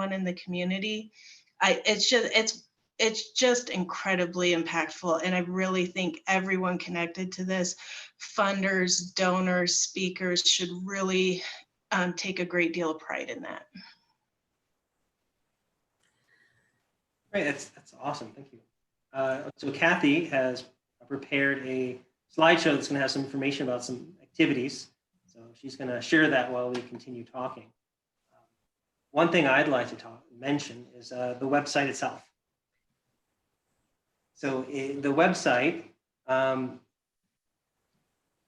in the community. It's just incredibly impactful. And I really think everyone connected to this, funders, donors, speakers, should really take a great deal of pride in that. Great, that's awesome, thank you. So Kathy has prepared a slideshow that's gonna have some information about some activities. So she's gonna share that while we continue talking. One thing I'd like to mention is the website itself. So the website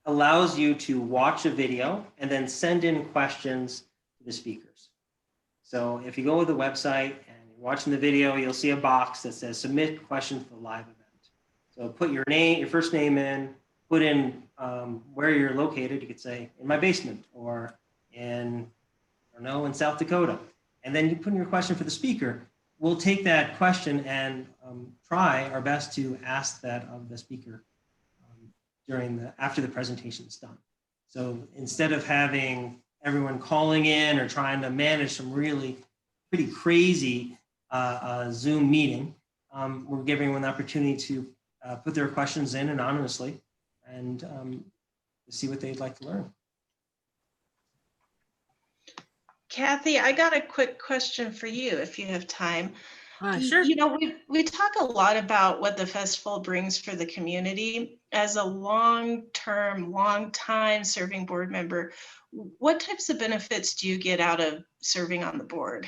allows you to watch a video and then send in questions to the speakers. So if you go to the website and you're watching the video, you'll see a box that says submit questions for the live event. So put your name, your first name in, put in where you're located. You could say in my basement or in, I don't know, in South Dakota. And then you put in your question for the speaker. We'll take that question and try our best to ask that of the speaker after the presentation is done. So instead of having everyone calling in or trying to manage some really pretty crazy Zoom meeting, we're giving everyone the opportunity to put their questions in anonymously and see what they'd like to learn. Kathy, I got a quick question for you if you have time. Sure. You know, we talk a lot about what the festival brings for the community. As a long time serving board member, what types of benefits do you get out of serving on the board?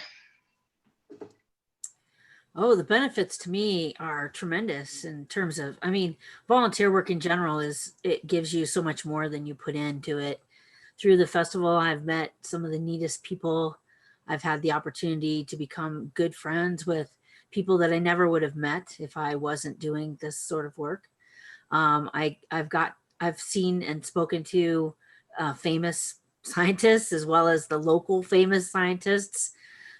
Oh, the benefits to me are tremendous in terms of, I mean, volunteer work in general it gives you so much more than you put into it. Through the festival, I've met some of the neatest people. I've had the opportunity to become good friends with people that I never would have met if I wasn't doing this sort of work. I've seen and spoken to famous scientists as well as the local famous scientists.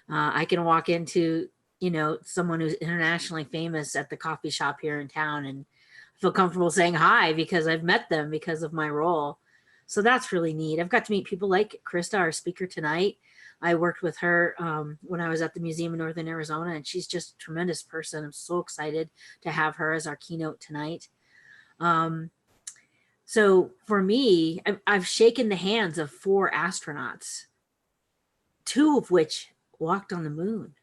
I can walk into, you know, someone who's internationally famous at the coffee shop here in town and feel comfortable saying hi because I've met them because of my role. So that's really neat. I've got to meet people like Krista, our speaker tonight. I worked with her when I was at the Museum of Northern Arizona, and she's just a tremendous person. I'm so excited to have her as our keynote tonight. So for me, I've shaken the hands of 4 astronauts, 2 of which walked on the moon.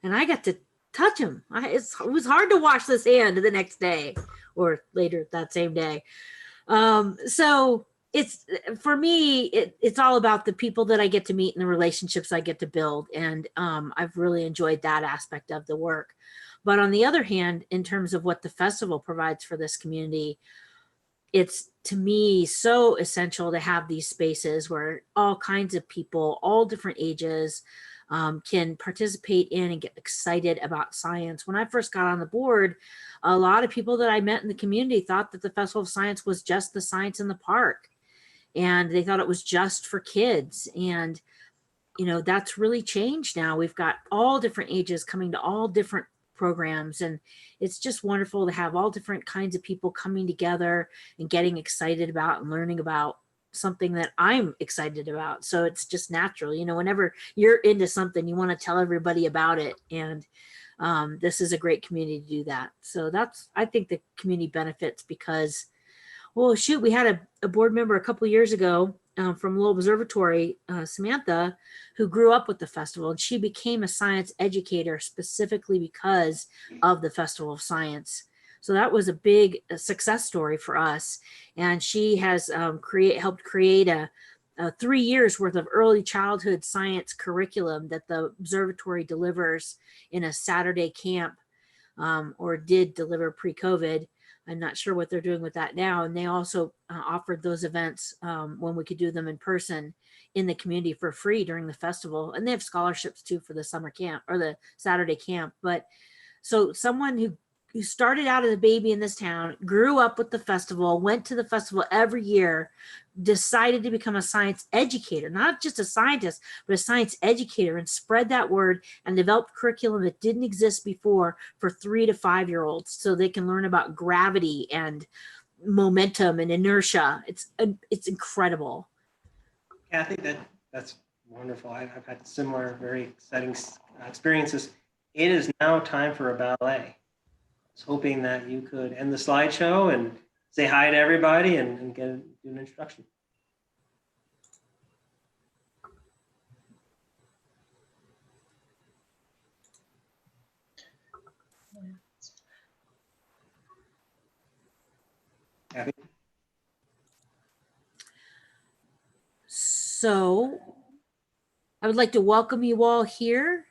And I got to touch him. It was hard to wash this hand the next day or later that same day. So it's, for me, it's all about the people that I get to meet and the relationships I get to build. And I've really enjoyed that aspect of the work. But on the other hand, in terms of what the festival provides for this community, it's, to me, so essential to have these spaces where all kinds of people, all different ages, can participate in and get excited about science. When I first got on the board, a lot of people that I met in the community thought that the Festival of Science was just the science in the park. And they thought it was just for kids. And, you know, that's really changed now. We've got all different ages coming to all different programs. And it's just wonderful to have all different kinds of people coming together and getting excited about and learning about something that I'm excited about. So it's just natural, you know, whenever you're into something, you want to tell everybody about it. And this is a great community to do that. So that's, I think, the community benefits because, well, shoot, we had a board member a couple of years ago from Lowell Observatory, Samantha, who grew up with the festival, and she became a science educator specifically because of the Festival of Science. So that was a big success story for us. And she has helped create a 3 years worth of early childhood science curriculum that the observatory delivers in a Saturday camp, or did deliver pre-COVID. I'm not sure what they're doing with that now. And they also offered those events when we could do them in person in the community for free during the festival. And they have scholarships too for the summer camp or the Saturday camp. But so someone who started out as a baby in this town, grew up with the festival, went to the festival every year, decided to become a science educator, not just a scientist, but a science educator, and spread that word and developed curriculum that didn't exist before for 3 to 5 year olds so they can learn about gravity and momentum and inertia. It's incredible. Kathy, that's wonderful. I've had similar, very exciting experiences. It is now time for a ballet. I was hoping that you could end the slideshow and say hi to everybody and do an introduction. Abby? So I would like to welcome you all here.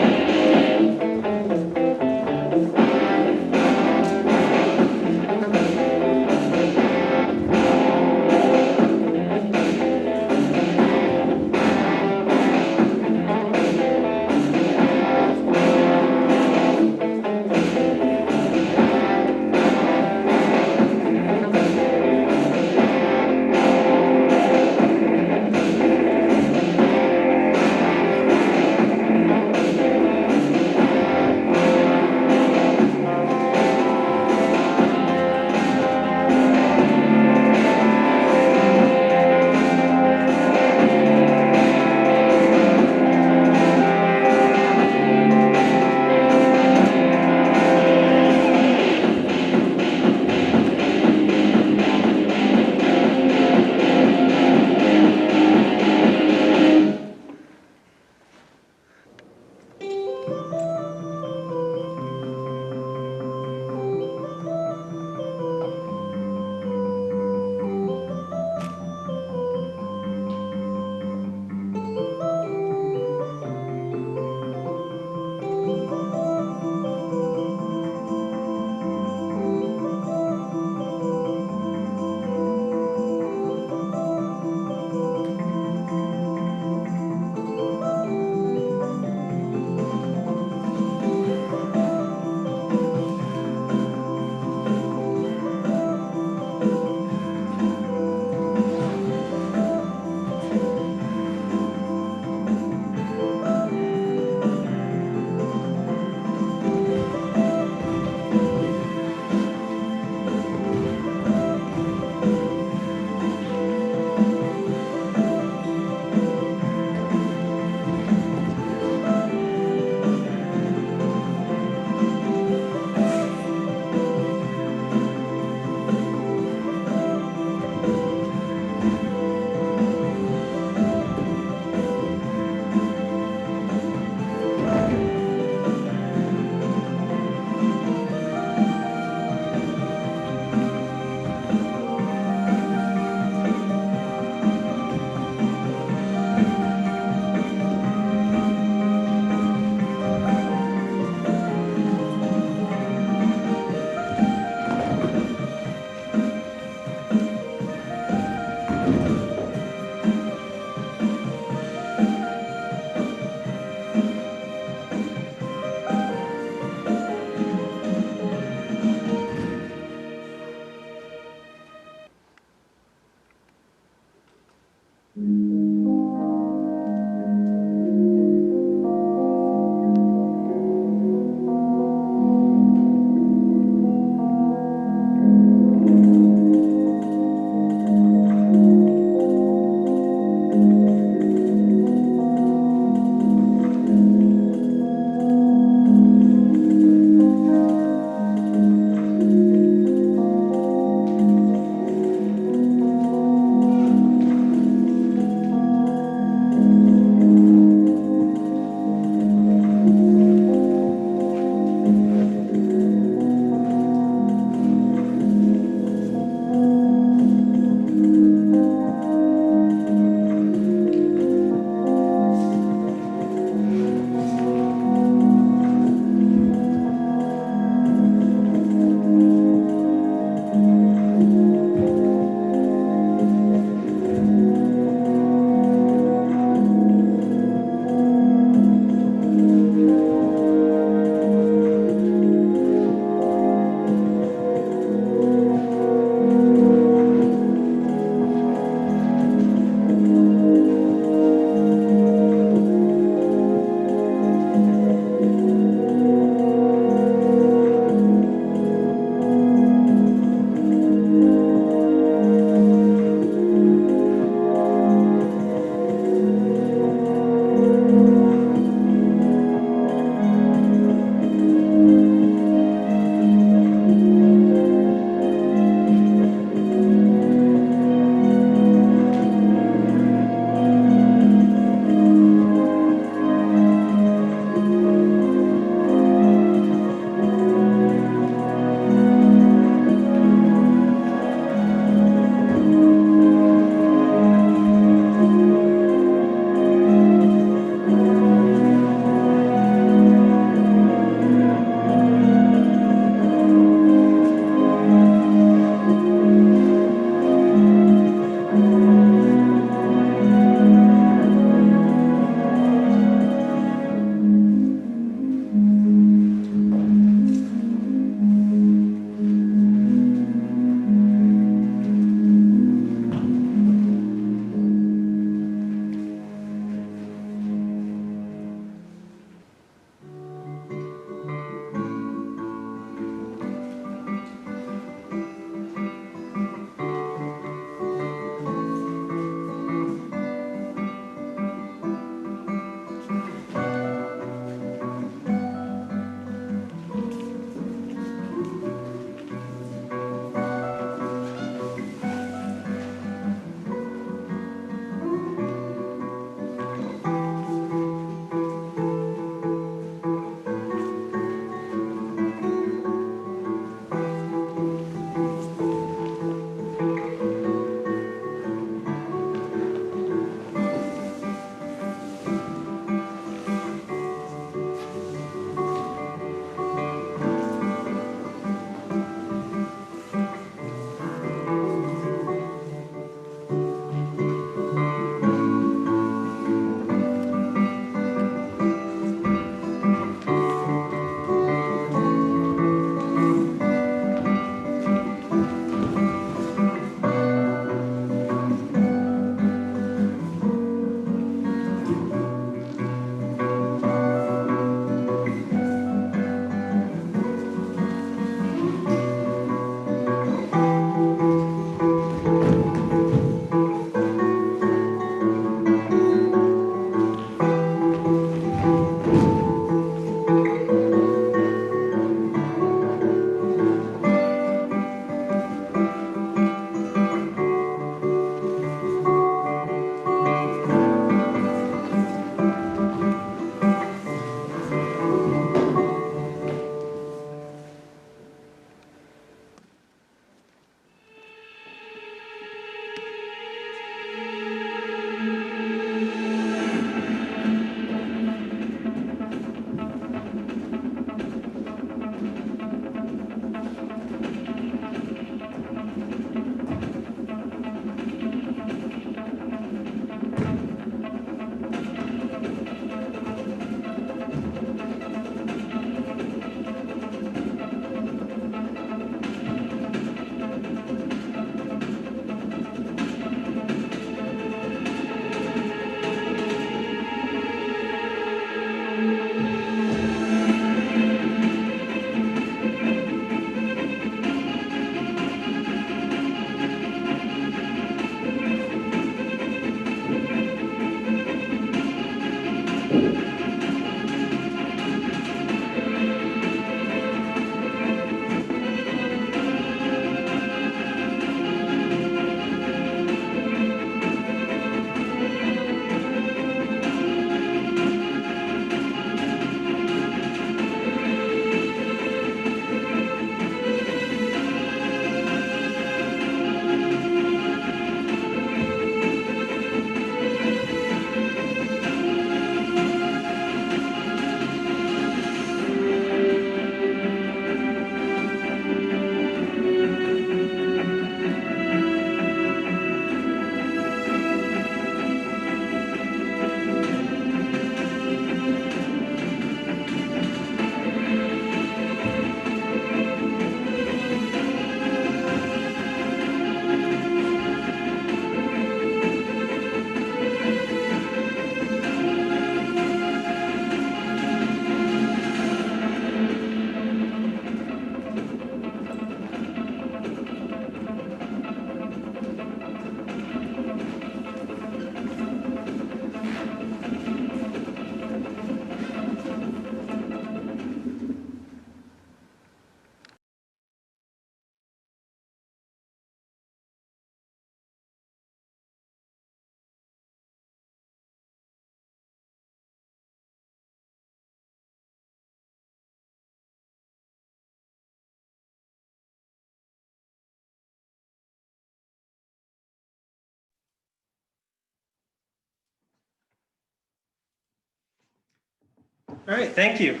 All right, thank you.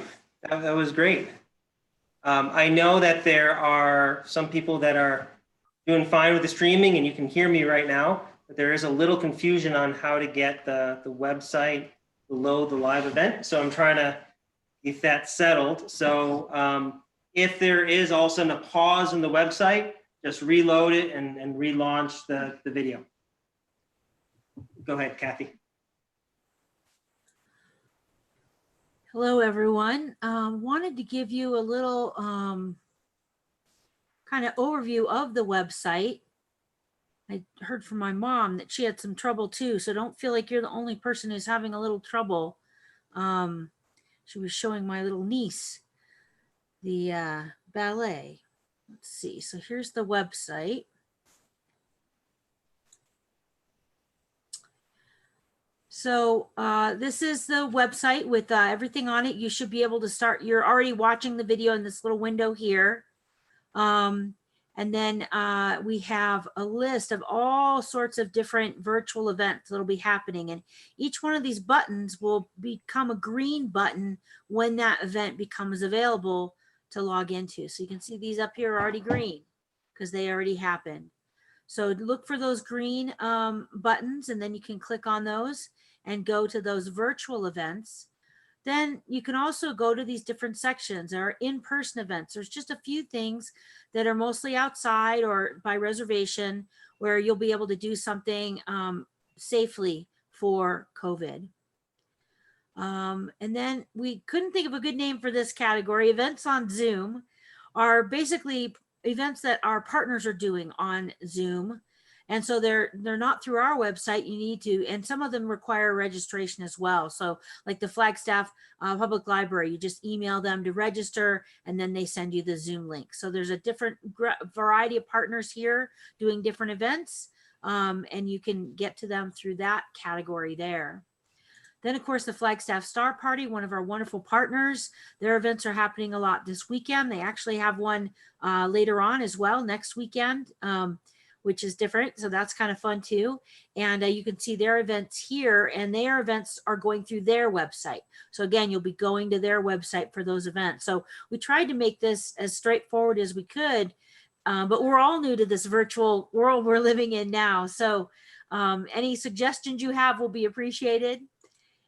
That was great. I know that there are some people that are doing fine with the streaming and you can hear me right now, but there is a little confusion on how to get the website below the live event. So I'm trying to get that settled. So if there is all of a sudden a pause in the website, just reload it and relaunch the video. Go ahead, Kathy. Hello, everyone. Wanted to give you a little kind of overview of the website. I heard from my mom that she had some trouble too, so don't feel like you're the only person who's having a little trouble. She was showing my little niece the ballet. Let's see. So here's the website. So this is the website with everything on it. You should be able to start. You're already watching the video in this little window here. And then we have a list of all sorts of different virtual events that'll be happening. And each one of these buttons will become a green button when that event becomes available to log into. So you can see these up here are already green because they already happened. So look for those green buttons, and then you can click on those and go to those virtual events. Then you can also go to these different sections. There are in-person events. There's just a few things that are mostly outside or by reservation where you'll be able to do something safely for COVID. And then we couldn't think of a good name for this category. Events on Zoom are basically events that our partners are doing on Zoom. And so they're not through our website. You need to, and some of them require registration as well. So like the Flagstaff Public Library, you just email them to register and then they send you the Zoom link. So there's a different variety of partners here doing different events, and you can get to them through that category there. Then, of course, the Flagstaff Star Party, one of our wonderful partners. Their events are happening a lot this weekend. They actually have one later on as well next weekend, which is different. So that's kind of fun too. And you can see their events here, and their events are going through their website. So again, you'll be going to their website for those events. So we tried to make this as straightforward as we could, but we're all new to this virtual world we're living in now. So any suggestions you have will be appreciated.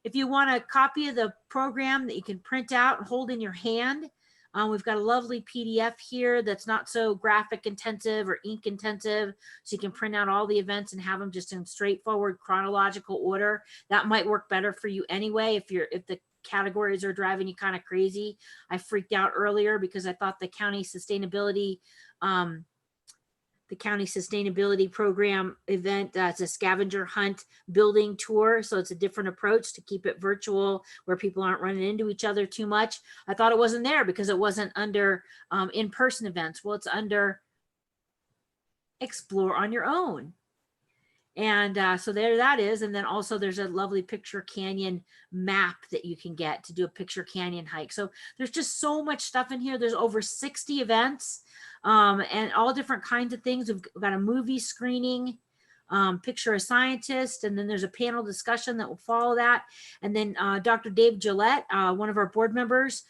If you want a copy of the program that you can print out and hold in your hand, we've got a lovely PDF here that's not so graphic intensive or ink intensive. So you can print out all the events and have them just in straightforward chronological order. That might work better for you anyway if the categories are driving you kind of crazy. I freaked out earlier because I thought the county sustainability program event. It's a scavenger hunt building tour. So it's a different approach to keep it virtual where people aren't running into each other too much. I thought it wasn't there because it wasn't under in-person events. Well, it's under Explore on Your Own. And so there that is. And then also there's a lovely Picture Canyon map that you can get to do a Picture Canyon hike. So there's just so much stuff in here. There's over 60 events and all different kinds of things. We've got a movie screening, Picture a Scientist, and then there's a panel discussion that will follow that. And then Dr. Dave Gillette, one of our board members,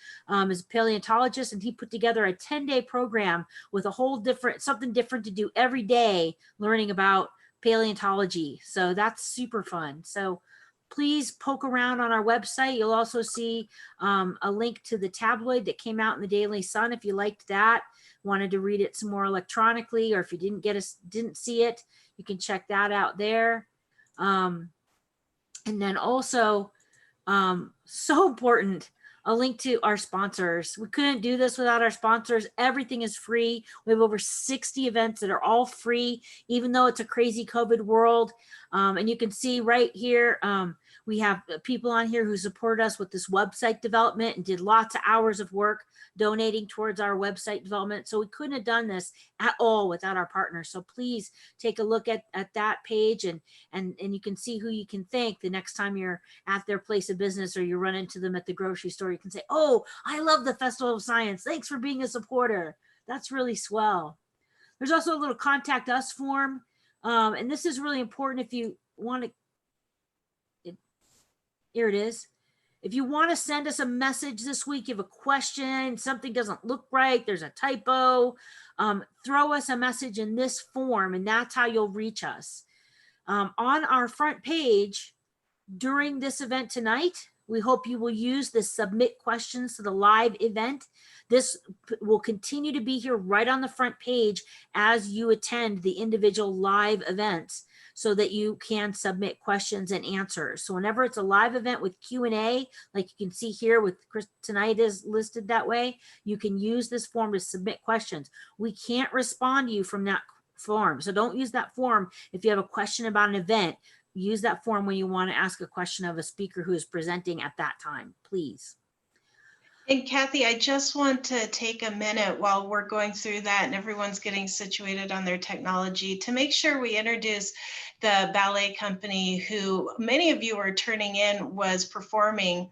is a paleontologist, and he put together a 10-day program with a whole something different to do every day, learning about paleontology. So that's super fun. So please poke around on our website. You'll also see a link to the tabloid that came out in the Daily Sun. If you liked that, wanted to read it some more electronically, or if you didn't see it, you can check that out there. And then also, so important, a link to our sponsors. We couldn't do this without our sponsors. Everything is free. We have over 60 events that are all free, even though it's a crazy COVID world. And you can see right here, we have people on here who support us with this website development and did lots of hours of work donating towards our website development. So we couldn't have done this at all without our partners. So please take a look at that page, and you can see who you can thank the next time you're at their place of business or you run into them at the grocery store. You can say, oh, I love the Festival of Science. Thanks for being a supporter. That's really swell. There's also a little contact us form. And this is really important if you want to, here it is. If you want to send us a message this week, you have a question, something doesn't look right, there's a typo, throw us a message in this form, and that's how you'll reach us. On our front page during this event tonight, we hope you will use the submit questions to the live event. This will continue to be here right on the front page as you attend the individual live events, so that you can submit questions and answers. So whenever it's a live event with Q&A, like you can see here with Chris tonight is listed that way, you can use this form to submit questions. We can't respond to you from that form. So don't use that form if you have a question about an event. Use that form when you want to ask a question of a speaker who is presenting at that time, please. And Kathy, I just want to take a minute while we're going through that and everyone's getting situated on their technology to make sure we introduce the ballet company who many of you are turning in was performing.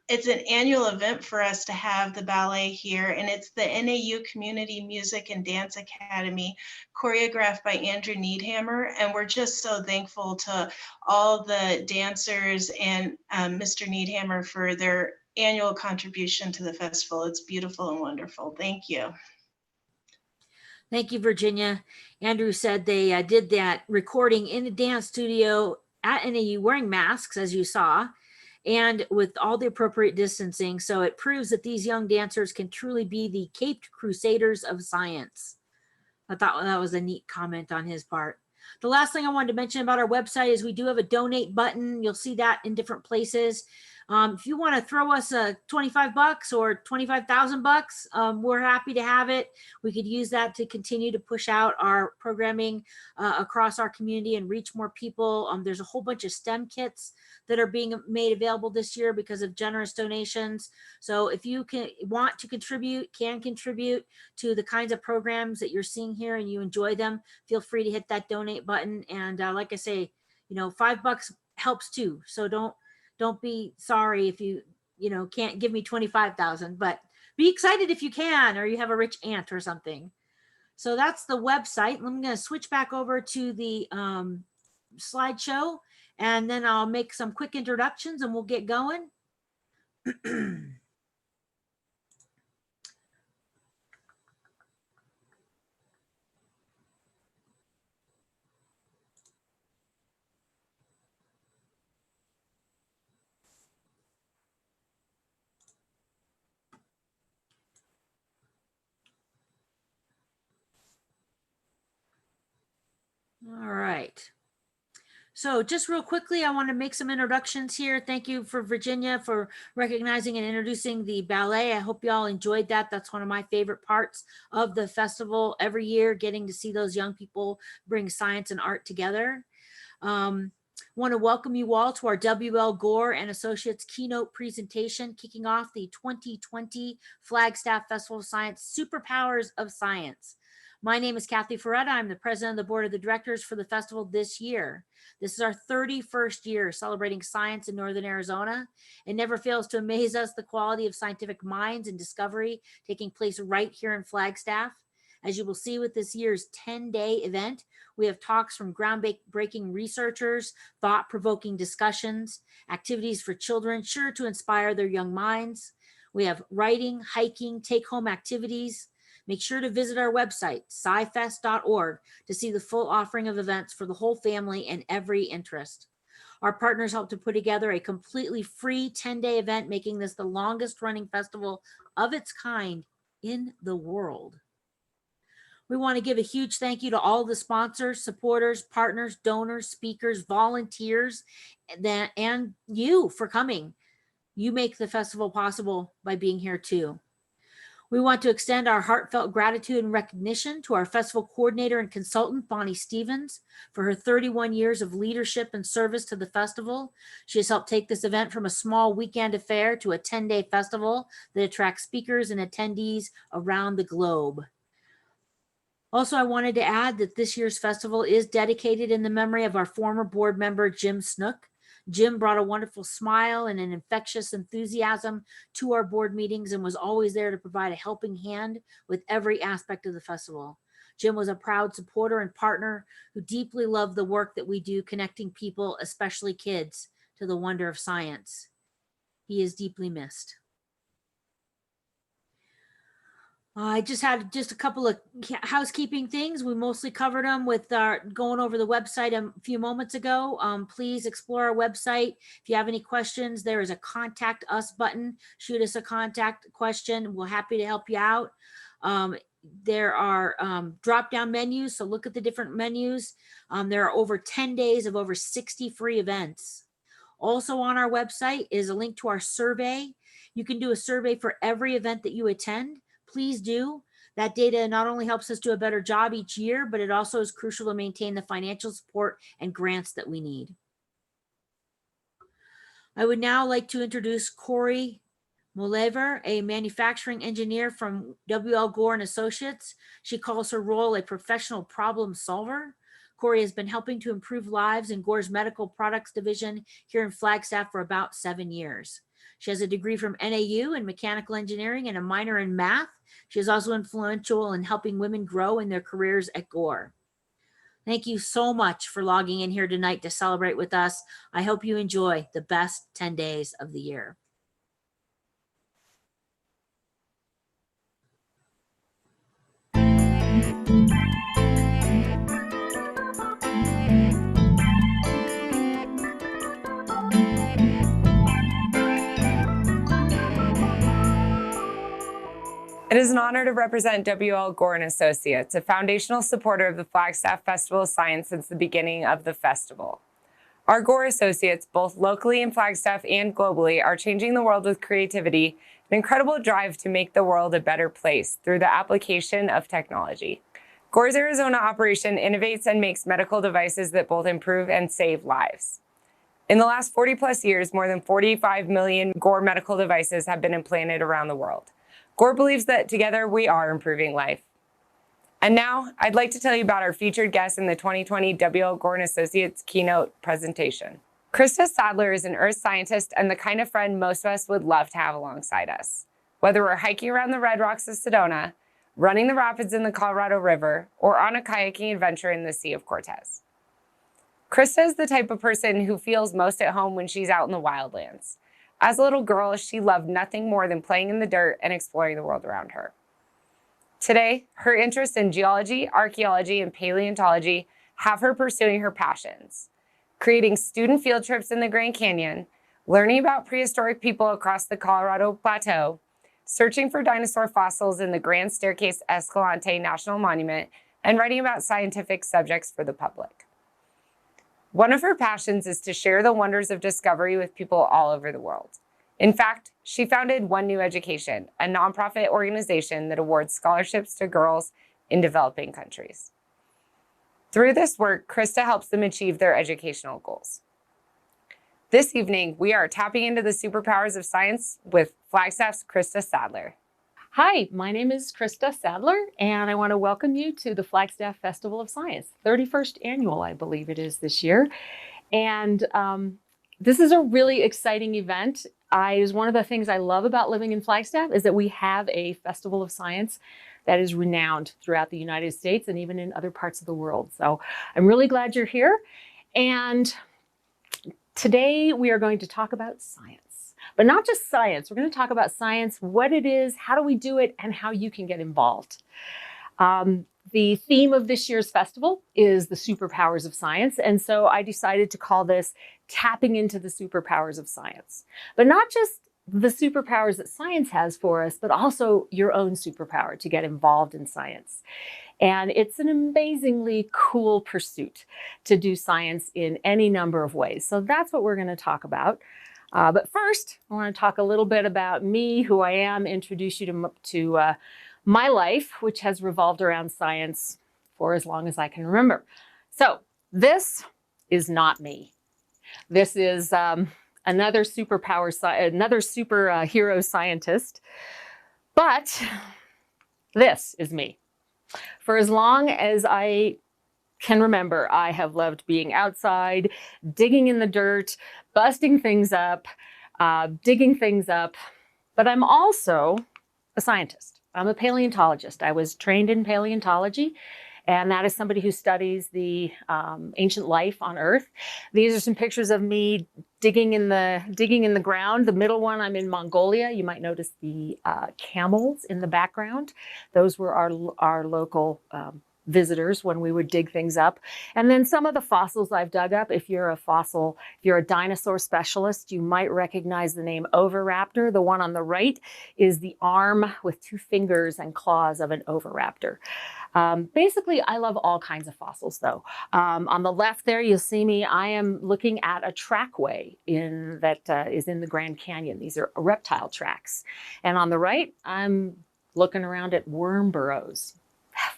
It's an annual event for us to have the ballet here, and it's the NAU Community Music and Dance Academy, choreographed by Andrew Needhammer. And we're just so thankful to all the dancers and Mr. Needhammer for their annual contribution to the festival. It's beautiful and wonderful. Thank you. Thank you, Virginia. Andrew said they did that recording in a dance studio at NAU wearing masks, as you saw, and with all the appropriate distancing. So it proves that these young dancers can truly be the caped crusaders of science. I thought that was a neat comment on his part. The last thing I wanted to mention about our website is we do have a donate button. You'll see that in different places. If you want to throw us a $25 or 25,000 bucks, we're happy to have it. We could use that to continue to push out our programming across our community and reach more people. There's a whole bunch of STEM kits that are being made available this year because of generous donations. So if you want to contribute, can contribute to the kinds of programs that you're seeing here and you enjoy them, feel free to hit that donate button. And like I say, $5 helps too. So don't be sorry if you can't give me 25,000, but be excited if you can, or you have a rich aunt or something. So that's the website. I'm going to switch back over to the slideshow, and then I'll make some quick introductions and we'll get going. All right. So just real quickly, I want to make some introductions here. Thank you for Virginia for recognizing and introducing the ballet. I hope you all enjoyed that. That's one of my favorite parts of the festival every year, getting to see those young people bring science and art together. Want to welcome you all to our W.L. Gore and Associates keynote presentation, kicking off the 2020 Flagstaff Festival of Science, Superpowers of Science. My name is Kathy Ferretta. I'm the president of the board of the directors for the festival this year. This is our 31st year celebrating science in Northern Arizona. It never fails to amaze us the quality of scientific minds and discovery taking place right here in Flagstaff. As you will see with this year's 10-day event, we have talks from groundbreaking researchers, thought-provoking discussions, activities for children sure to inspire their young minds. We have writing, hiking, take-home activities. Make sure to visit our website, scifest.org, to see the full offering of events for the whole family and every interest. Our partners helped to put together a completely free 10-day event, making this the longest running festival of its kind in the world. We want to give a huge thank you to all the sponsors, supporters, partners, donors, speakers, volunteers, and you for coming. You make the festival possible by being here too. We want to extend our heartfelt gratitude and recognition to our festival coordinator and consultant, Bonnie Stevens, for her 31 years of leadership and service to the festival. She has helped take this event from a small weekend affair to a 10-day festival that attracts speakers and attendees around the globe. Also, I wanted to add that this year's festival is dedicated in the memory of our former board member, Jim Snook. Jim brought a wonderful smile and an infectious enthusiasm to our board meetings and was always there to provide a helping hand with every aspect of the festival. Jim was a proud supporter and partner who deeply loved the work that we do, connecting people, especially kids, to the wonder of science. He is deeply missed. I just had a couple of housekeeping things. We mostly covered them with our going over the website a few moments ago. Please explore our website. If you have any questions, there is a contact us button. Shoot us a contact question. We're happy to help you out. There are drop-down menus, so look at the different menus. There are over 10 days of over 60 free events. Also on our website is a link to our survey. You can do a survey for every event that you attend. Please do. That data not only helps us do a better job each year, but it also is crucial to maintain the financial support and grants that we need. I would now like to introduce Corey Molever, a manufacturing engineer from W.L. Gore and Associates. She calls her role a professional problem solver. Corey has been helping to improve lives in Gore's medical products division here in Flagstaff for about 7 years. She has a degree from NAU in mechanical engineering and a minor in math. She is also influential in helping women grow in their careers at Gore. Thank you so much for logging in here tonight to celebrate with us. I hope you enjoy the best 10 days of the year. It is an honor to represent W.L. Gore and Associates, a foundational supporter of the Flagstaff Festival of Science since the beginning of the festival. Our Gore Associates, both locally in Flagstaff and globally, are changing the world with creativity, an incredible drive to make the world a better place through the application of technology. Gore's Arizona operation innovates and makes medical devices that both improve and save lives. In the last 40 plus years, more than 45 million Gore medical devices have been implanted around the world. Gore believes that together we are improving life. And now I'd like to tell you about our featured guest in the 2020 W.L. Gore and Associates keynote presentation. Krista Sadler is an earth scientist and the kind of friend most of us would love to have alongside us. Whether we're hiking around the Red Rocks of Sedona, running the rapids in the Colorado River, or on a kayaking adventure in the Sea of Cortez. Krista is the type of person who feels most at home when she's out in the wildlands. As a little girl, she loved nothing more than playing in the dirt and exploring the world around her. Today, her interests in geology, archaeology, and paleontology have her pursuing her passions, creating student field trips in the Grand Canyon, learning about prehistoric people across the Colorado Plateau, searching for dinosaur fossils in the Grand Staircase Escalante National Monument, and writing about scientific subjects for the public. One of her passions is to share the wonders of discovery with people all over the world. In fact, she founded One New Education, a nonprofit organization that awards scholarships to girls in developing countries. Through this work, Krista helps them achieve their educational goals. This evening, we are tapping into the superpowers of science with Flagstaff's Krista Sadler. Hi, my name is Krista Sadler, and I want to welcome you to the Flagstaff Festival of Science, 31st annual, I believe it is this year. And this is a really exciting event. Is one of the things I love about living in Flagstaff is that we have a Festival of Science that is renowned throughout the United States and even in other parts of the world. So I'm really glad you're here. And today we are going to talk about science. But not just science. We're going to talk about science, what it is, how do we do it, and how you can get involved. The theme of this year's festival is the superpowers of science. And so I decided to call this Tapping into the Superpowers of Science. But not just the superpowers that science has for us, but also your own superpower to get involved in science. And it's an amazingly cool pursuit to do science in any number of ways. So that's what we're going to talk about. But first, I want to talk a little bit about me, who I am, introduce you to my life, which has revolved around science for as long as I can remember. So this is not me. This is another superhero scientist, but this is me. For as long as I can remember, I have loved being outside, digging in the dirt, busting things up, digging things up, but I'm also a scientist. I'm a paleontologist. I was trained in paleontology, and that is somebody who studies the ancient life on Earth. These are some pictures of me digging in the ground. The middle one, I'm in Mongolia. You might notice the camels in the background. Those were our local visitors when we would dig things up. And then some of the fossils I've dug up, if you're a dinosaur specialist, you might recognize the name Oviraptor. The one on the right is the arm with 2 fingers and claws of an Oviraptor. Basically, I love all kinds of fossils though. On the left there, you'll see me, I am looking at a trackway that is in the Grand Canyon. These are reptile tracks. And on the right, I'm looking around at worm burrows.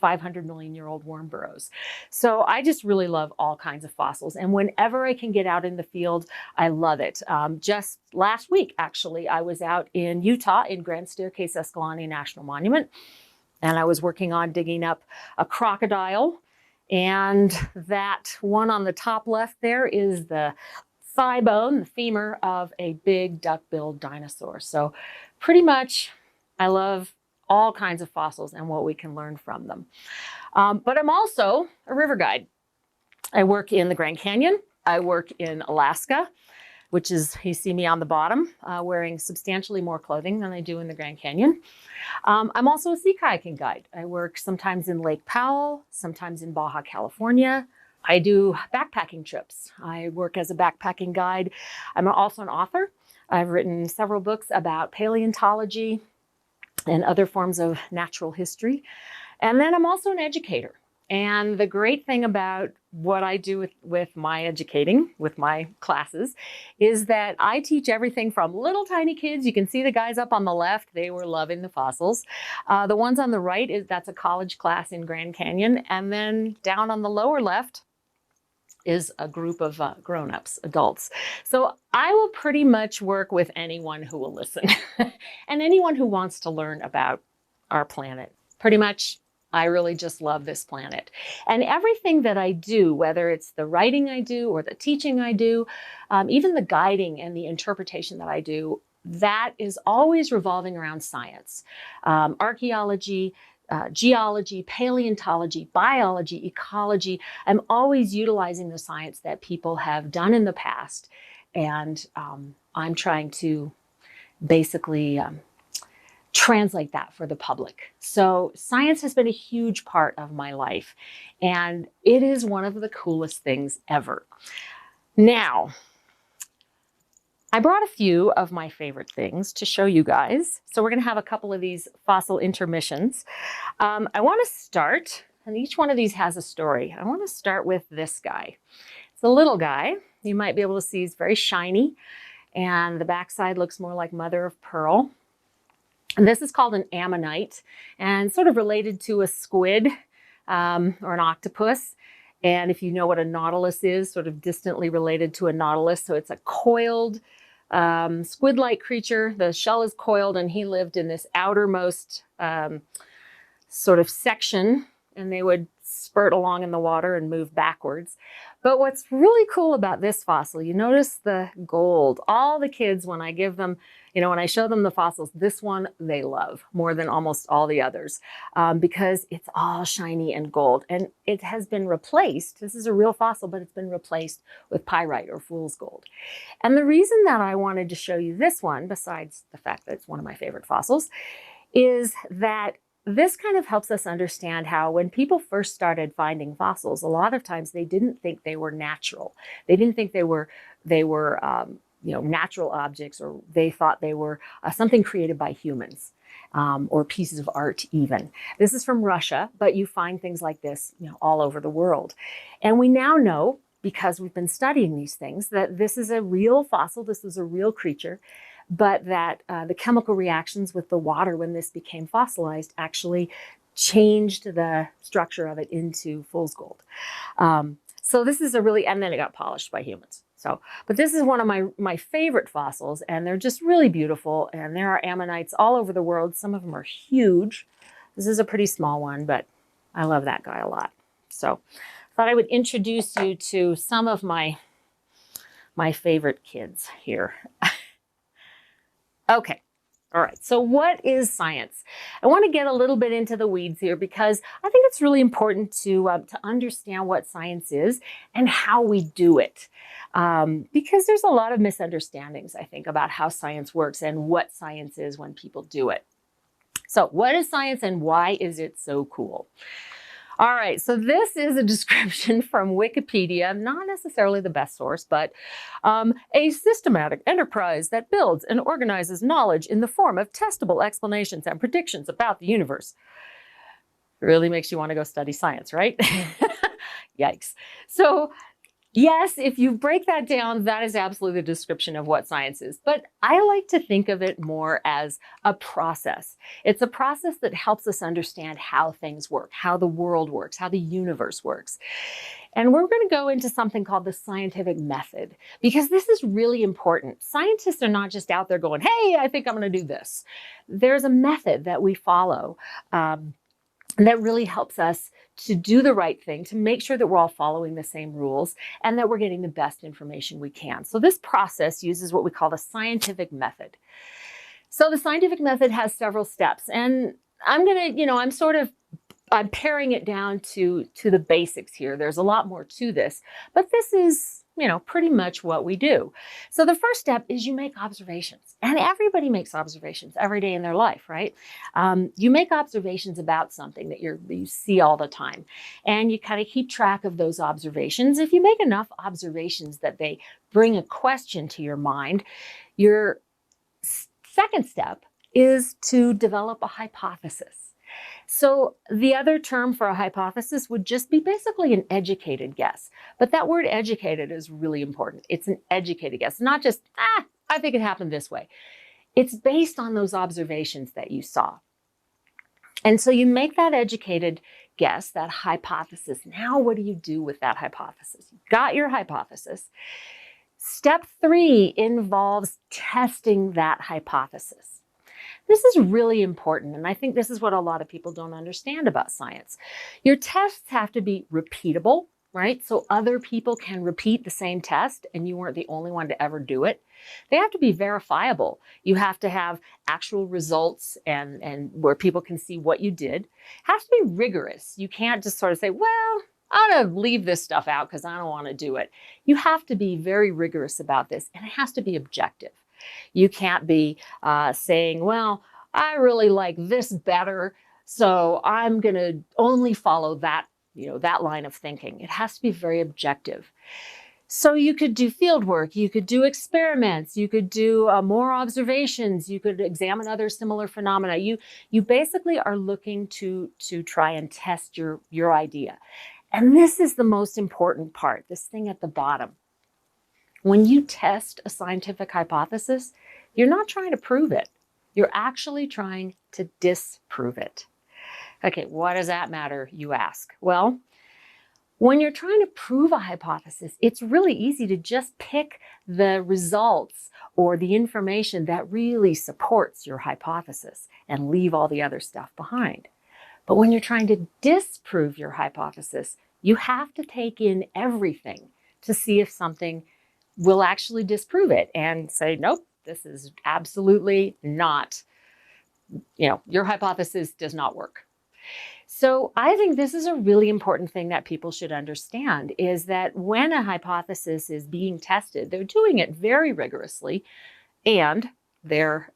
500 million year old worm burrows. So I just really love all kinds of fossils. And whenever I can get out in the field, I love it. Just last week, actually, I was out in Utah in Grand Staircase Escalante National Monument, and I was working on digging up a crocodile. And that one on the top left there is the thigh bone, the femur of a big duck-billed dinosaur. So pretty much I love all kinds of fossils and what we can learn from them. But I'm also a river guide. I work in the Grand Canyon. I work in Alaska, which is, you see me on the bottom, wearing substantially more clothing than I do in the Grand Canyon. I'm also a sea kayaking guide. I work sometimes in Lake Powell, sometimes in Baja, California. I do backpacking trips. I work as a backpacking guide. I'm also an author. I've written several books about paleontology and other forms of natural history. And then I'm also an educator. And the great thing about what I do with my educating, with my classes, is that I teach everything from little tiny kids. You can see the guys up on the left, they were loving the fossils. The ones on the right, that's a college class in Grand Canyon. And then down on the lower left is a group of grown-ups, adults. So I will pretty much work with anyone who will listen and anyone who wants to learn about our planet. Pretty much, I really just love this planet. And everything that I do, whether it's the writing I do or the teaching I do, even the guiding and the interpretation that I do, that is always revolving around science. Archaeology, geology, paleontology, biology, ecology. I'm always utilizing the science that people have done in the past. And I'm trying to basically translate that for the public. So science has been a huge part of my life, and it is one of the coolest things ever. Now, I brought a few of my favorite things to show you guys. So we're going to have a couple of these fossil intermissions. I want to start, and each one of these has a story. I want to start with this guy. It's a little guy. You might be able to see he's very shiny, and the backside looks more like mother of pearl. And this is called an ammonite, and sort of related to a squid or an octopus. And if you know what a nautilus is, sort of distantly related to a nautilus. So it's a coiled squid-like creature. The shell is coiled, and he lived in this outermost sort of section, and they would spurt along in the water and move backwards. But what's really cool about this fossil, you notice the gold. All the kids, when I give them, when I show them the fossils, this one they love more than almost all the others because it's all shiny and gold. And it has been replaced. This is a real fossil, but it's been replaced with pyrite or fool's gold. And the reason that I wanted to show you this one, besides the fact that it's one of my favorite fossils, is that this kind of helps us understand how when people first started finding fossils, a lot of times they didn't think they were natural. They didn't think they were natural objects, or they thought they were something created by humans or pieces of art even. This is from Russia, but you find things like this all over the world. And we now know, because we've been studying these things, that this is a real fossil, this is a real creature, but that the chemical reactions with the water when this became fossilized actually changed the structure of it into fool's gold. So this is and then it got polished by humans. But this is one of my favorite fossils, and they're just really beautiful. And there are ammonites all over the world. Some of them are huge. This is a pretty small one, but I love that guy a lot. So I thought I would introduce you to some of my favorite kids here. Okay, All right, so what is science? I want to get a little bit into the weeds here because I think it's really important to understand what science is and how we do it. Because there's a lot of misunderstandings, I think, about how science works and what science is when people do it. So what is science and why is it so cool? All right, so this is a description from Wikipedia, not necessarily the best source, but a systematic enterprise that builds and organizes knowledge in the form of testable explanations and predictions about the universe. Really makes you want to go study science, right? Yikes. So yes, if you break that down, that is absolutely the description of what science is. But I like to think of it more as a process. It's a process that helps us understand how things work, how the world works, how the universe works. And we're going to go into something called the scientific method, because this is really important. Scientists are not just out there going, hey, I think I'm going to do this. There's a method that we follow that really helps us to do the right thing, to make sure that we're all following the same rules and that we're getting the best information we can. So this process uses what we call the scientific method. So the scientific method has several steps, and I'm paring it down to the basics here. There's a lot more to this, but this is, pretty much what we do. So the first step is you make observations, and everybody makes observations every day in their life, right? You make observations about something that you see all the time, and you kind of keep track of those observations. If you make enough observations that they bring a question to your mind, your second step is to develop a hypothesis. So the other term for a hypothesis would just be basically an educated guess. But that word educated is really important. It's an educated guess, not just, I think it happened this way. It's based on those observations that you saw. And so you make that educated guess, that hypothesis. Now what do you do with that hypothesis? You've got your hypothesis. Step 3 involves testing that hypothesis. This is really important, and I think this is what a lot of people don't understand about science. Your tests have to be repeatable, right? So other people can repeat the same test, and you weren't the only one to ever do it. They have to be verifiable. You have to have actual results and where people can see what you did. It has to be rigorous. You can't just sort of say, well, I'm going to leave this stuff out because I don't want to do it. You have to be very rigorous about this, and it has to be objective. You can't be saying, well, I really like this better, so I'm going to only follow that, that line of thinking. It has to be very objective. So you could do field work, you could do experiments, you could do more observations, you could examine other similar phenomena. You basically are looking to try and test your idea. And this is the most important part, this thing at the bottom. When you test a scientific hypothesis, you're not trying to prove it. You're actually trying to disprove it. Okay, what does that matter, you ask? Well, when you're trying to prove a hypothesis, it's really easy to just pick the results or the information that really supports your hypothesis and leave all the other stuff behind. But when you're trying to disprove your hypothesis, you have to take in everything to see if something will actually disprove it and say, nope, this is absolutely not, your hypothesis does not work. So I think this is a really important thing that people should understand, is that when a hypothesis is being tested, they're doing it very rigorously, and they're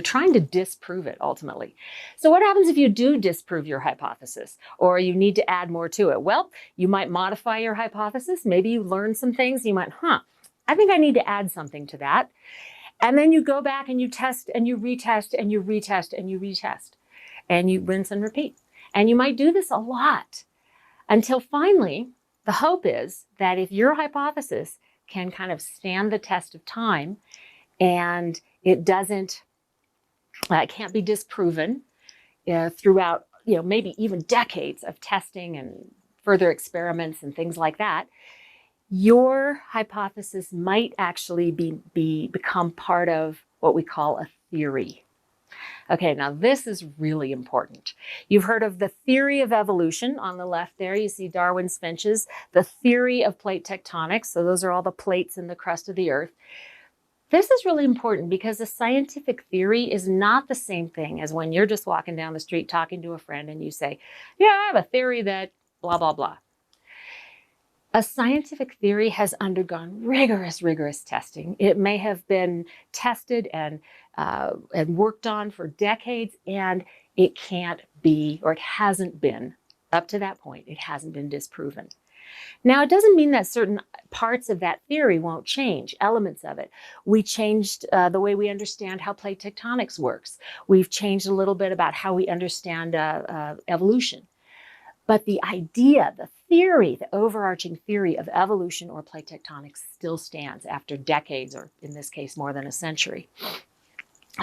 trying to disprove it ultimately. So what happens if you do disprove your hypothesis, or you need to add more to it? Well, you might modify your hypothesis. Maybe you learn some things. You might, I think I need to add something to that. And then you go back and you test and you retest and you retest and you retest. And you rinse and repeat. And you might do this a lot until finally, the hope is that if your hypothesis can kind of stand the test of time and it can't be disproven throughout, maybe even decades of testing and further experiments and things like that, your hypothesis might actually become part of what we call a theory. Okay, now this is really important. You've heard of the theory of evolution. On the left there, you see Darwin's finches, the theory of plate tectonics. So those are all the plates in the crust of the earth. This is really important because a scientific theory is not the same thing as when you're just walking down the street talking to a friend and you say, yeah, I have a theory that blah, blah, blah. A scientific theory has undergone rigorous testing. It may have been tested and worked on for decades, and it can't be, or it hasn't been, up to that point, it hasn't been disproven. Now, it doesn't mean that certain parts of that theory won't change, elements of it. We changed the way we understand how plate tectonics works. We've changed a little bit about how we understand evolution. But the idea, the theory, the overarching theory of evolution or plate tectonics still stands after decades, or in this case, more than a century.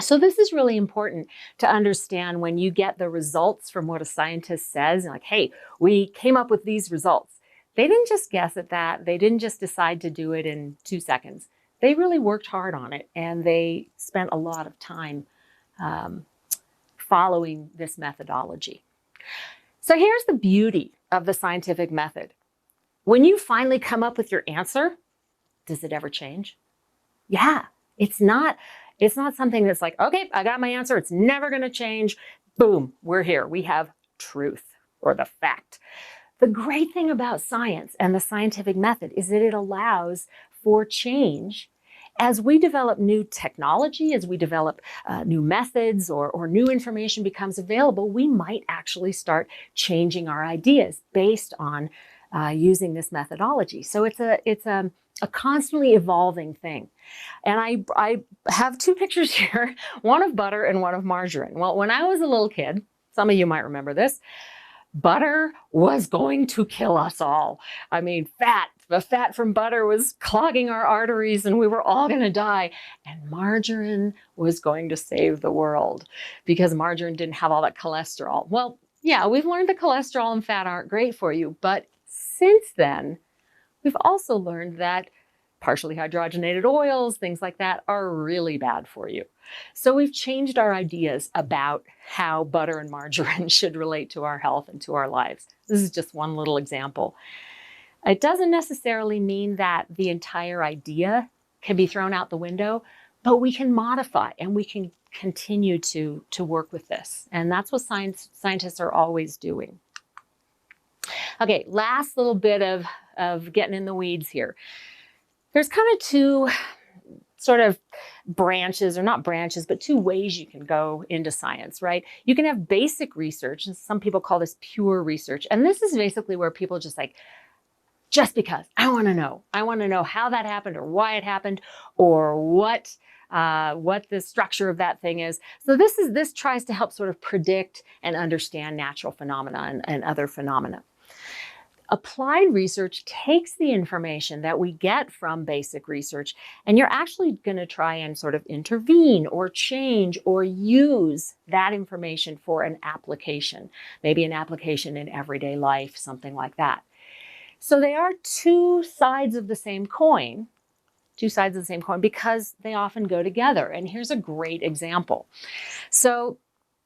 So this is really important to understand when you get the results from what a scientist says, like, hey, we came up with these results. They didn't just guess at that. They didn't just decide to do it in 2 seconds. They really worked hard on it, and they spent a lot of time following this methodology. So here's the beauty of the scientific method. When you finally come up with your answer, does it ever change? Yeah, it's not something that's like, okay, I got my answer. It's never going to change. Boom, we're here. We have truth, or the fact. The great thing about science and the scientific method is that it allows for change. As we develop new technology, as we develop new methods, or new information becomes available, we might actually start changing our ideas based on using this methodology. So it's a constantly evolving thing. And I have 2 pictures here, one of butter and one of margarine. Well, when I was a little kid, some of you might remember this, butter was going to kill us all. I mean, the fat from butter was clogging our arteries and we were all going to die. And margarine was going to save the world because margarine didn't have all that cholesterol. Well, yeah, we've learned that cholesterol and fat aren't great for you. But since then, we've also learned that partially hydrogenated oils, things like that, are really bad for you. So we've changed our ideas about how butter and margarine should relate to our health and to our lives. This is just one little example. It doesn't necessarily mean that the entire idea can be thrown out the window, but we can modify and we can continue to work with this. And that's what scientists are always doing. Okay, last little bit of getting in the weeds here. There's kind of 2 sort of branches, or not branches, but 2 ways you can go into science, right? You can have basic research, and some people call this pure research. And this is basically where people just because I want to know how that happened, or why it happened, or what the structure of that thing is. So this tries to help sort of predict and understand natural phenomena and other phenomena. Applied research takes the information that we get from basic research, and you're actually going to try and sort of intervene or change or use that information for an application, maybe an application in everyday life, something like that. So they are 2 sides of the same coin, because they often go together. And here's a great example. So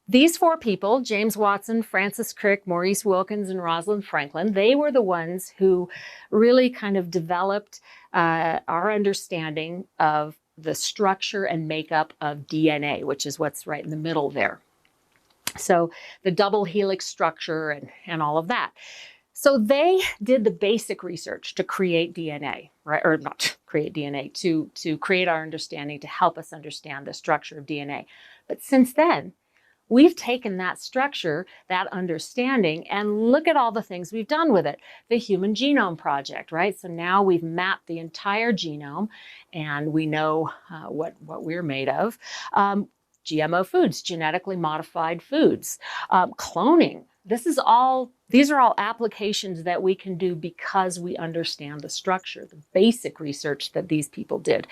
these 4 people, James Watson, Francis Crick, Maurice Wilkins, and Rosalind Franklin, they were the ones who really kind of developed our understanding of the structure and makeup of DNA, which is what's right in the middle there. So the double helix structure and all of that. So they did the basic research to create DNA, right? Or not create DNA, to create our understanding, to help us understand the structure of DNA. But since then, we've taken that structure, that understanding, and look at all the things we've done with it. The Human Genome Project, right? So now we've mapped the entire genome and we know what we're made of. GMO foods, genetically modified foods, cloning. These are all applications that we can do because we understand the structure, the basic research that these people did,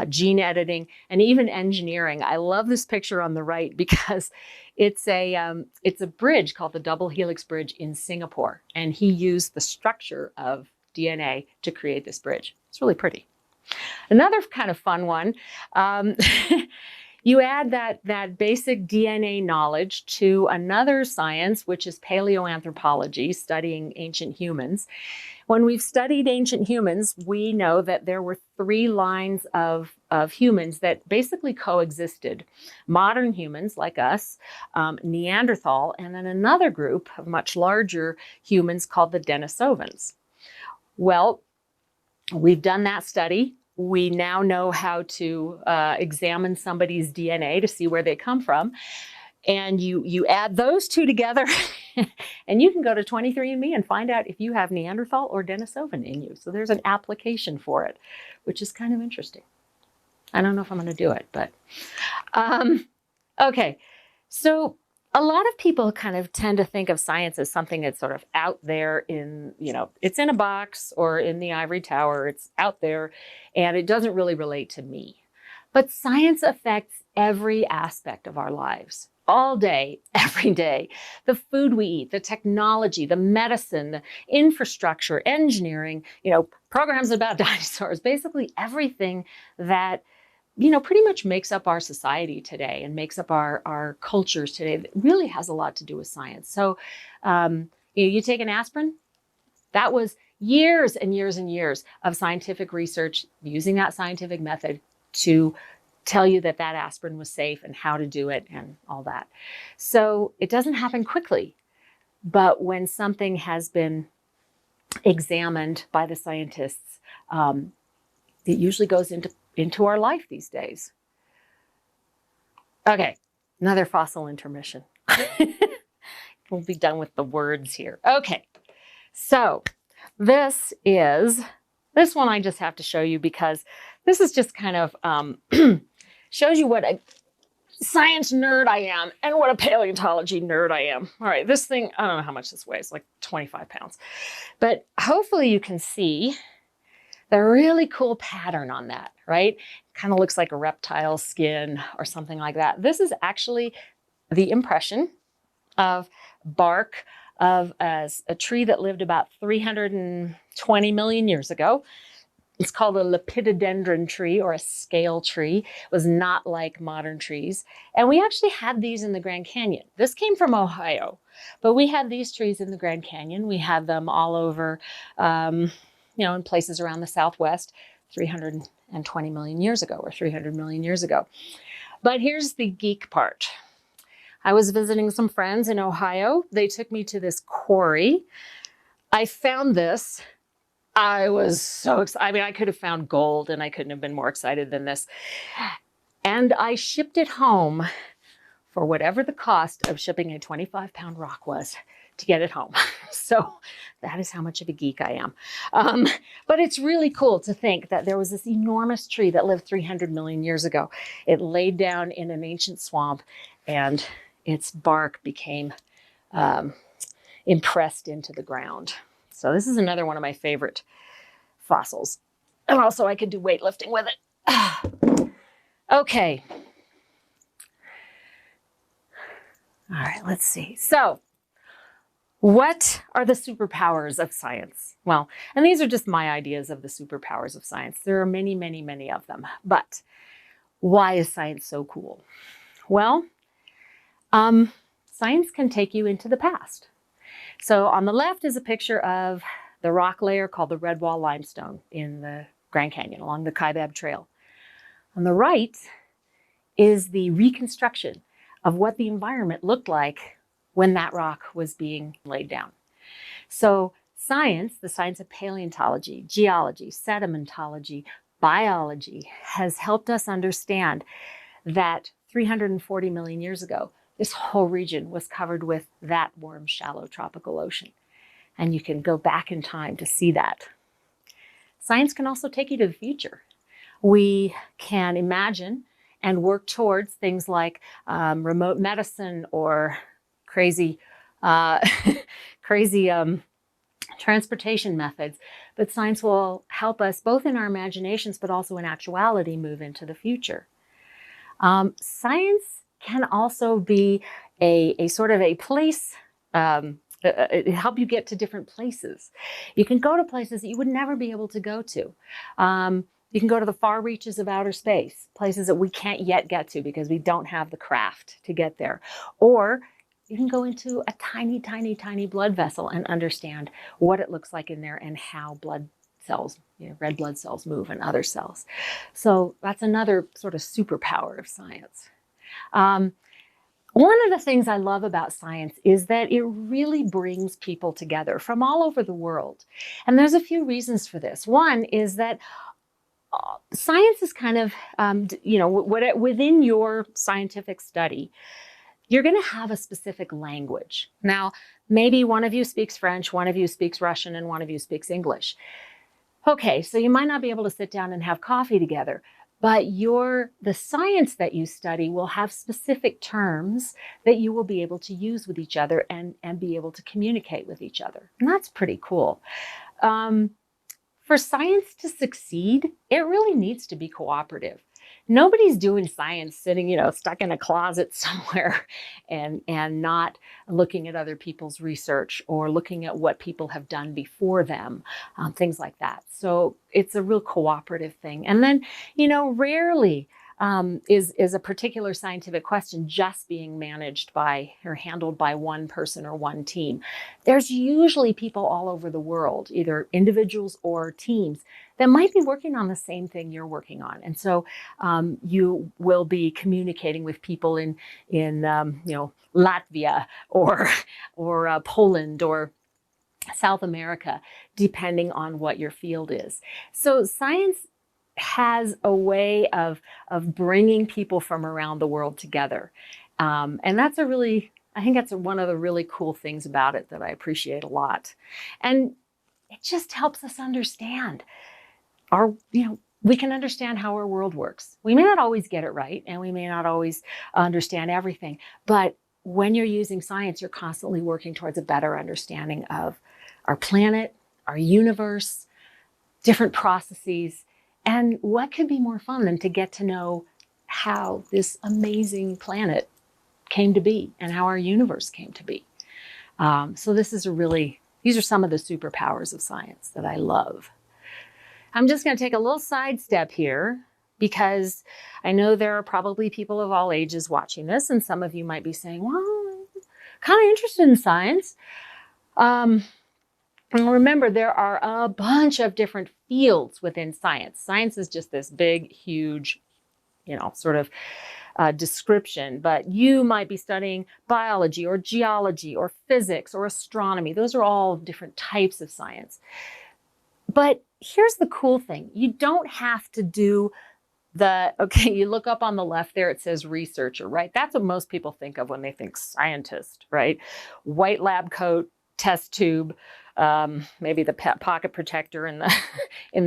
gene editing, and even engineering. I love this picture on the right because it's a bridge called the Double Helix Bridge in Singapore, and he used the structure of DNA to create this bridge. It's really pretty. Another kind of fun one. you add that basic DNA knowledge to another science, which is paleoanthropology, studying ancient humans. When we've studied ancient humans, we know that there were 3 lines of humans that basically coexisted. Modern humans like us, Neanderthal, and then another group of much larger humans called the Denisovans. Well, we've done that study. We now know how to examine somebody's DNA to see where they come from. And you add those 2 together and you can go to 23andMe and find out if you have Neanderthal or Denisovan in you. So there's an application for it, which is kind of interesting. I don't know if I'm going to do it, but okay. So a lot of people kind of tend to think of science as something that's sort of out there in, it's in a box or in the ivory tower, it's out there, and it doesn't really relate to me. But science affects every aspect of our lives, all day, every day. The food we eat, the technology, the medicine, the infrastructure, engineering, programs about dinosaurs, basically everything that pretty much makes up our society today and makes up our cultures today. It really has a lot to do with science. So you take an aspirin, that was years and years and years of scientific research using that scientific method to tell you that aspirin was safe and how to do it and all that. So it doesn't happen quickly, but when something has been examined by the scientists, it usually goes into our life these days. Okay, another fossil intermission. We'll be done with the words here. Okay, so this one I just have to show you because this is just kind of shows you what a science nerd I am and what a paleontology nerd I am. All right, this thing, I don't know how much this weighs, like 25 pounds. But hopefully you can see the really cool pattern on that, right? Kind of looks like a reptile skin or something like that. This is actually the impression of bark of a tree that lived about 320 million years ago. It's called a lepidodendron tree or a scale tree. It was not like modern trees. And we actually had these in the Grand Canyon. This came from Ohio, but we had these trees in the Grand Canyon. We had them all over, in places around the Southwest 320 million years ago or 300 million years ago. But here's the geek part. I was visiting some friends in Ohio. They took me to this quarry. I found this. I was so excited. I mean, I could have found gold and I couldn't have been more excited than this. And I shipped it home for whatever the cost of shipping a 25-pound rock was to get it home. So that is how much of a geek I am. But it's really cool to think that there was this enormous tree that lived 300 million years ago. It laid down in an ancient swamp and its bark became impressed into the ground. So this is another one of my favorite fossils. And also I could do weightlifting with it. Okay. All right, let's see. So what are the superpowers of science? Well, and these are just my ideas of the superpowers of science. There are many, many, many of them. But why is science so cool? Well, science can take you into the past. So on the left is a picture of the rock layer called the Red Wall Limestone in the Grand Canyon along the Kaibab Trail. On the right is the reconstruction of what the environment looked like when that rock was being laid down. So science, the science of paleontology, geology, sedimentology, biology, has helped us understand that 340 million years ago, this whole region was covered with that warm, shallow tropical ocean. And you can go back in time to see that. Science can also take you to the future. We can imagine and work towards things like remote medicine or crazy transportation methods. But science will help us both in our imaginations, but also in actuality move into the future. Science can also be a sort of a place, help you get to different places. You can go to places that you would never be able to go to. You can go to the far reaches of outer space, places that we can't yet get to because we don't have the craft to get there. Or you can go into a tiny, tiny, tiny blood vessel and understand what it looks like in there and how blood cells, red blood cells move and other cells. So that's another sort of superpower of science. One of the things I love about science is that it really brings people together from all over the world. And there's a few reasons for this. One is that science is kind of, within your scientific study, you're going to have a specific language. Now, maybe one of you speaks French, one of you speaks Russian, and one of you speaks English. Okay, so you might not be able to sit down and have coffee together, but the science that you study will have specific terms that you will be able to use with each other and be able to communicate with each other. And that's pretty cool. For science to succeed, it really needs to be cooperative. Nobody's doing science sitting, stuck in a closet somewhere and not looking at other people's research or looking at what people have done before them, things like that. So it's a real cooperative thing. And then, rarely is a particular scientific question just being managed by or handled by one person or one team. There's usually people all over the world, either individuals or teams, that might be working on the same thing you're working on. And so you will be communicating with people in Latvia or Poland or South America, depending on what your field is. So science has a way of bringing people from around the world together. And that's I think that's one of the really cool things about it that I appreciate a lot. And it just helps us understand we can understand how our world works. We may not always get it right, and we may not always understand everything, but when you're using science, you're constantly working towards a better understanding of our planet, our universe, different processes, and what could be more fun than to get to know how this amazing planet came to be and how our universe came to be. So these are some of the superpowers of science that I love. I'm just going to take a little sidestep here because I know there are probably people of all ages watching this, and some of you might be saying, well, I'm kind of interested in science. And remember, there are a bunch of different fields within science. Science is just this big, huge, description, but you might be studying biology or geology or physics or astronomy. Those are all different types of science. But here's the cool thing. You don't have to do you look up on the left there, it says researcher, right? That's what most people think of when they think scientist, right? White lab coat, test tube, maybe the pocket protector in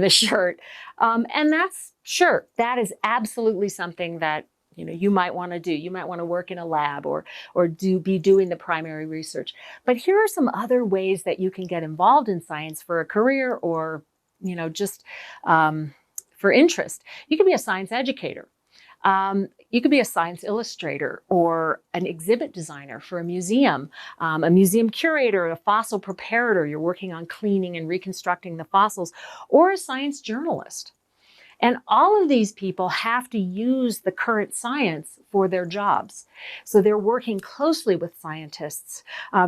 the shirt. And that is absolutely something that you might want to do. You might want to work in a lab or be doing the primary research. But here are some other ways that you can get involved in science for a career or just for interest. You could be a science educator. You could be a science illustrator or an exhibit designer for a museum curator, a fossil preparator. You're working on cleaning and reconstructing the fossils, or a science journalist. And all of these people have to use the current science for their jobs. So they're working closely with scientists.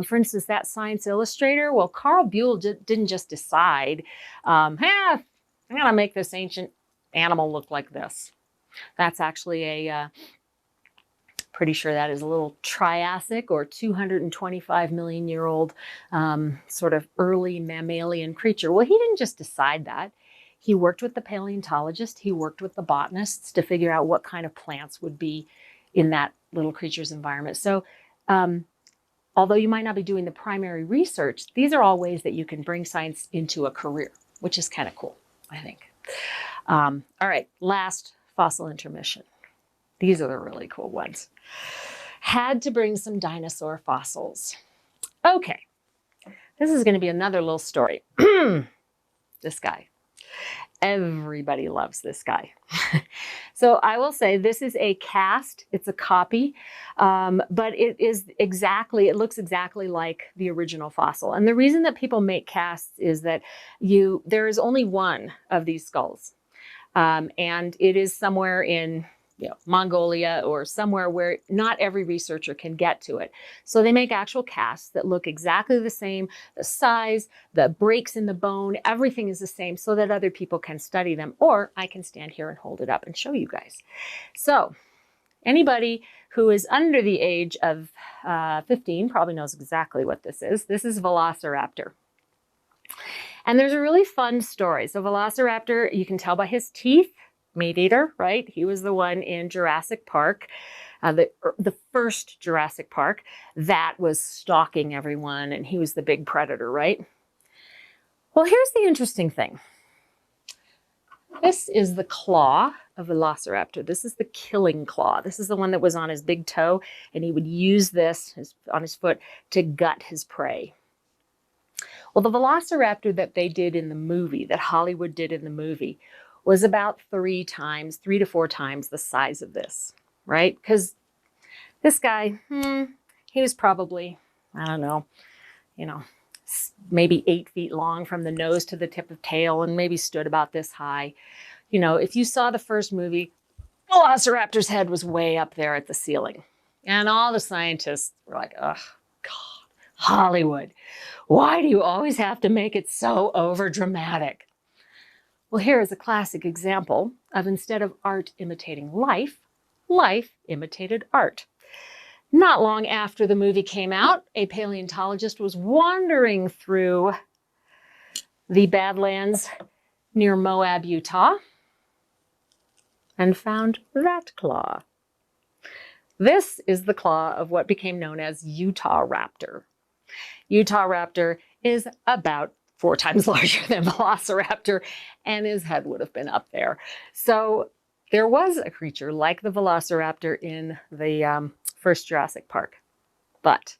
For instance, that science illustrator, well, Carl Buell didn't just decide, I'm going to make this ancient animal look like this. That's actually pretty sure that is a little Triassic or 225 million year old sort of early mammalian creature. Well, he didn't just decide that. He worked with the paleontologist. He worked with the botanists to figure out what kind of plants would be in that little creature's environment. So although you might not be doing the primary research, these are all ways that you can bring science into a career, which is kind of cool, I think. All right, last fossil intermission. These are the really cool ones. Had to bring some dinosaur fossils. Okay, this is going to be another little story. This guy. Everybody loves this guy. So I will say this is a cast. It's a copy, but it looks exactly like the original fossil. And the reason that people make casts is that there is only one of these skulls. And it is somewhere in Mongolia or somewhere where not every researcher can get to it. So they make actual casts that look exactly the same, the size, the breaks in the bone, everything is the same so that other people can study them, or I can stand here and hold it up and show you guys. So anybody who is under the age of 15 probably knows exactly what this is. This is Velociraptor. And there's a really fun story. So Velociraptor, you can tell by his teeth, meat eater, right? He was the one in Jurassic Park, the first Jurassic Park that was stalking everyone, and he was the big predator, right? Well, here's the interesting thing. This is the claw of Velociraptor. This is the killing claw. This is the one that was on his big toe, and he would use this on his foot to gut his prey. Well, the Velociraptor that they did in the movie, that Hollywood did in the movie, was about 3 to 4 times the size of this, right? Because this guy, he was probably, I don't know, maybe 8 feet long from the nose to the tip of tail, and maybe stood about this high. If you saw the first movie, Velociraptor's head was way up there at the ceiling. And all the scientists were like, oh, God, Hollywood, why do you always have to make it so over dramatic? Well, here is a classic example of, instead of art imitating life, life imitated art. Not long after the movie came out, a paleontologist was wandering through the Badlands near Moab, Utah, and found that claw. This is the claw of what became known as Utah raptor. Utah raptor is about 4 times larger than Velociraptor, and his head would have been up there. So there was a creature like the Velociraptor in the first Jurassic Park, but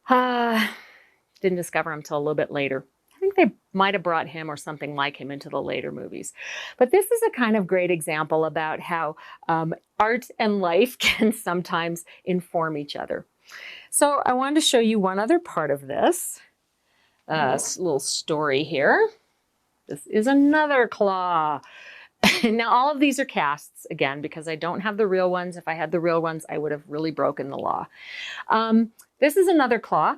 didn't discover him until a little bit later. I think they might have brought him or something like him into the later movies. But this is a kind of great example about how art and life can sometimes inform each other. So I wanted to show you one other part of this. Little story here. This is another claw. Now, all of these are casts, again, because I don't have the real ones. If I had the real ones, I would have really broken the law. This is another claw,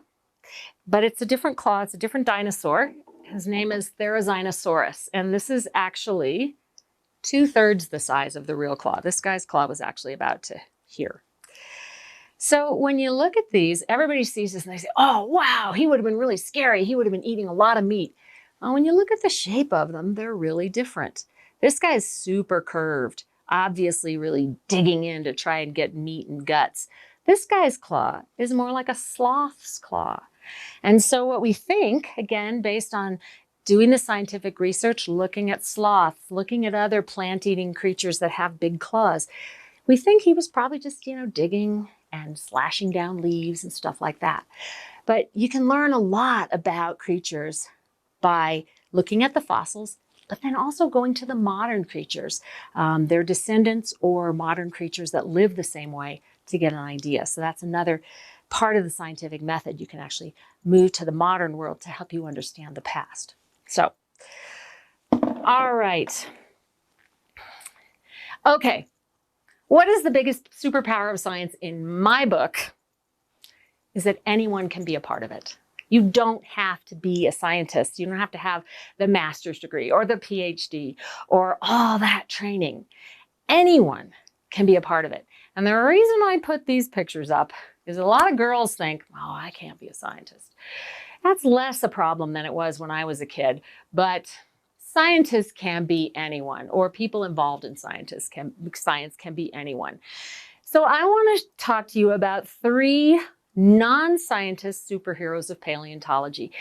but it's a different claw. It's a different dinosaur. His name is Therizinosaurus, and this is actually 2/3 the size of the real claw. This guy's claw was actually about to here. So when you look at these, everybody sees this and they say, oh, wow, he would have been really scary. He would have been eating a lot of meat. Well, when you look at the shape of them, they're really different. This guy's super curved, obviously really digging in to try and get meat and guts. This guy's claw is more like a sloth's claw. And so what we think, again, based on doing the scientific research, looking at sloths, looking at other plant-eating creatures that have big claws, we think he was probably just, digging and slashing down leaves and stuff like that. But you can learn a lot about creatures by looking at the fossils, but then also going to the modern creatures, their descendants or modern creatures that live the same way, to get an idea. So that's another part of the scientific method. You can actually move to the modern world to help you understand the past. So, all right. Okay. What is the biggest superpower of science in my book is that anyone can be a part of it. You don't have to be a scientist. You don't have to have the master's degree or the PhD or all that training. Anyone can be a part of it. And the reason I put these pictures up is a lot of girls think, oh, I can't be a scientist. That's less a problem than it was when I was a kid, but scientists can be anyone, or people involved in science can be anyone. So I want to talk to you about 3 non-scientist superheroes of paleontology.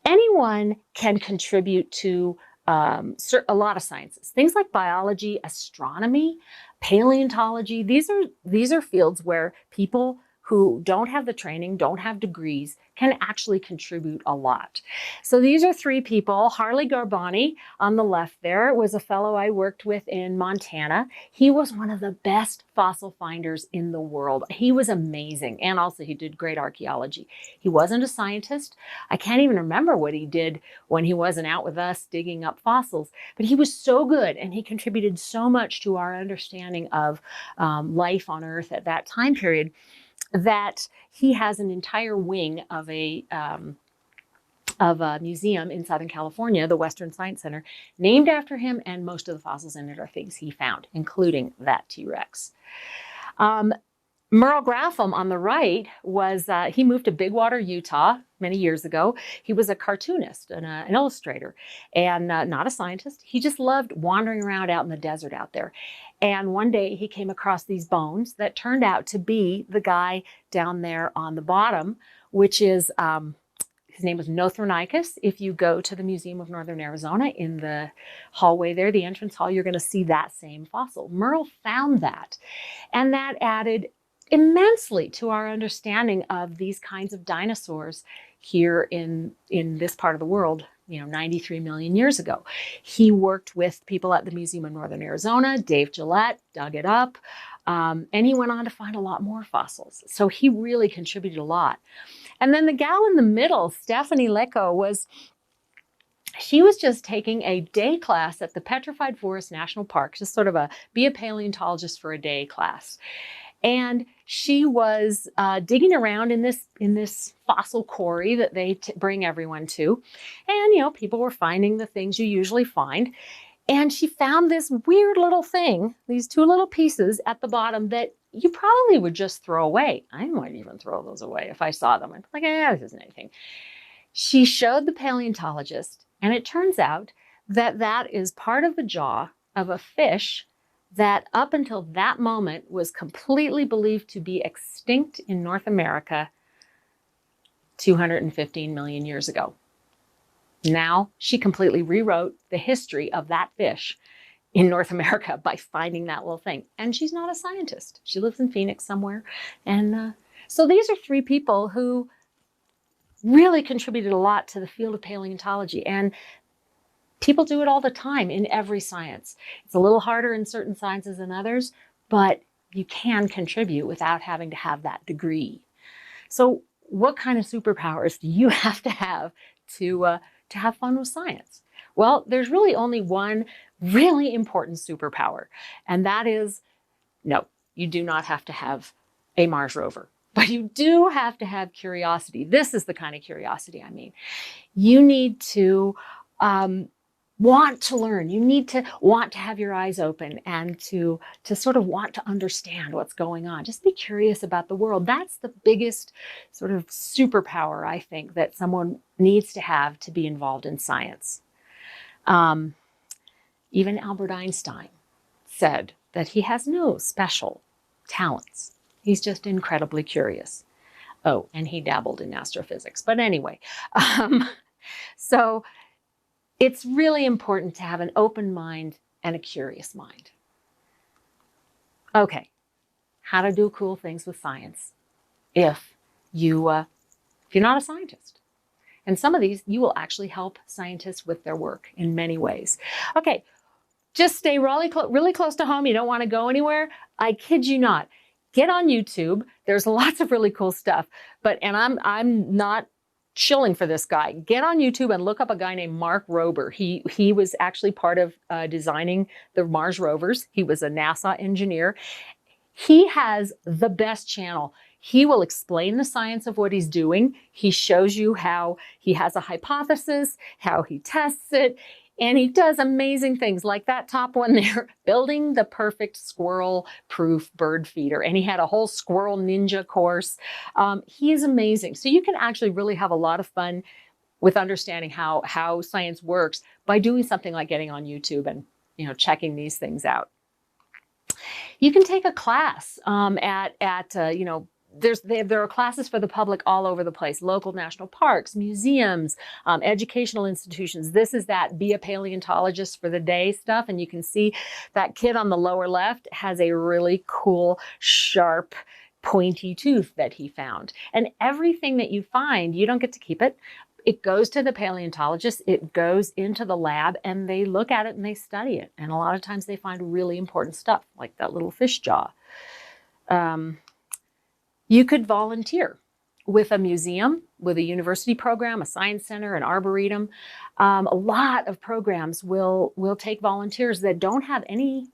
Anyone can contribute to a lot of sciences, things like biology, astronomy, paleontology. These are fields where people who don't have the training, don't have degrees, can actually contribute a lot. So these are three people. Harley Garbani on the left there was a fellow I worked with in Montana. He was one of the best fossil finders in the world. He was amazing. And also he did great archaeology. He wasn't a scientist. I can't even remember what he did when he wasn't out with us digging up fossils, but he was so good and he contributed so much to our understanding of life on Earth at that time period that he has an entire wing of a museum in Southern California, the Western Science Center, named after him, and most of the fossils in it are things he found, including that T-Rex. Merle Graffam on the right was, he moved to Bigwater, Utah many years ago. He was a cartoonist and an illustrator and not a scientist. He just loved wandering around out in the desert out there. And one day he came across these bones that turned out to be the guy down there on the bottom, which is, his name was Nothronicus. If you go to the Museum of Northern Arizona in the hallway there, the entrance hall, you're going to see that same fossil. Merle found that, and that added immensely to our understanding of these kinds of dinosaurs here in this part of the world, 93 million years ago. He worked with people at the Museum of Northern Arizona. Dave Gillette dug it up, and he went on to find a lot more fossils. So he really contributed a lot. And then the gal in the middle, Stephanie Lecco, she was just taking a day class at the Petrified Forest National Park, just sort of be a paleontologist for a day class. And she was digging around in this fossil quarry that they bring everyone to. And, people were finding the things you usually find. And she found this weird little thing, these two little pieces at the bottom that you probably would just throw away. I might even throw those away if I saw them. I'd be like, this isn't anything. She showed the paleontologist, and it turns out that that is part of the jaw of a fish that up until that moment was completely believed to be extinct in North America 215 million years ago. Now she completely rewrote the history of that fish in North America by finding that little thing. And she's not a scientist. She lives in Phoenix somewhere. And so these are three people who really contributed a lot to the field of paleontology. And people do it all the time in every science. It's a little harder in certain sciences than others, but you can contribute without having to have that degree. So what kind of superpowers do you have to have fun with science? Well, there's really only one really important superpower, and that is, no, you do not have to have a Mars rover, but you do have to have curiosity. This is the kind of curiosity I mean. You need to want to learn. You need to want to have your eyes open and to sort of want to understand what's going on. Just be curious about the world. That's the biggest sort of superpower, I think, that someone needs to have to be involved in science. Even Albert Einstein said that he has no special talents. He's just incredibly curious. Oh, and he dabbled in astrophysics. But anyway, so it's really important to have an open mind and a curious mind. Okay, how to do cool things with science if you're not a scientist. And some of these, you will actually help scientists with their work in many ways. Okay, just stay really close to home. You don't want to go anywhere. I kid you not. Get on YouTube. There's lots of really cool stuff. And I'm not shilling for this guy. Get on YouTube and look up a guy named Mark Rober. He was actually part of designing the Mars rovers. He was a NASA engineer. He has the best channel. He will explain the science of what he's doing. He shows you how he has a hypothesis, how he tests it, and he does amazing things like that top one there, building the perfect squirrel-proof bird feeder. And he had a whole squirrel ninja course. He is amazing. So you can actually really have a lot of fun with understanding how science works by doing something like getting on YouTube and checking these things out. You can take a class there are classes for the public all over the place, local national parks, museums, educational institutions. This is that be a paleontologist for the day stuff. And you can see that kid on the lower left has a really cool, sharp pointy tooth that he found. And everything that you find, you don't get to keep it. It goes to the paleontologist, it goes into the lab, and they look at it and they study it. And a lot of times they find really important stuff, like that little fish jaw. You could volunteer with a museum, with a university program, a science center, an arboretum. A lot of programs will take volunteers that don't have any,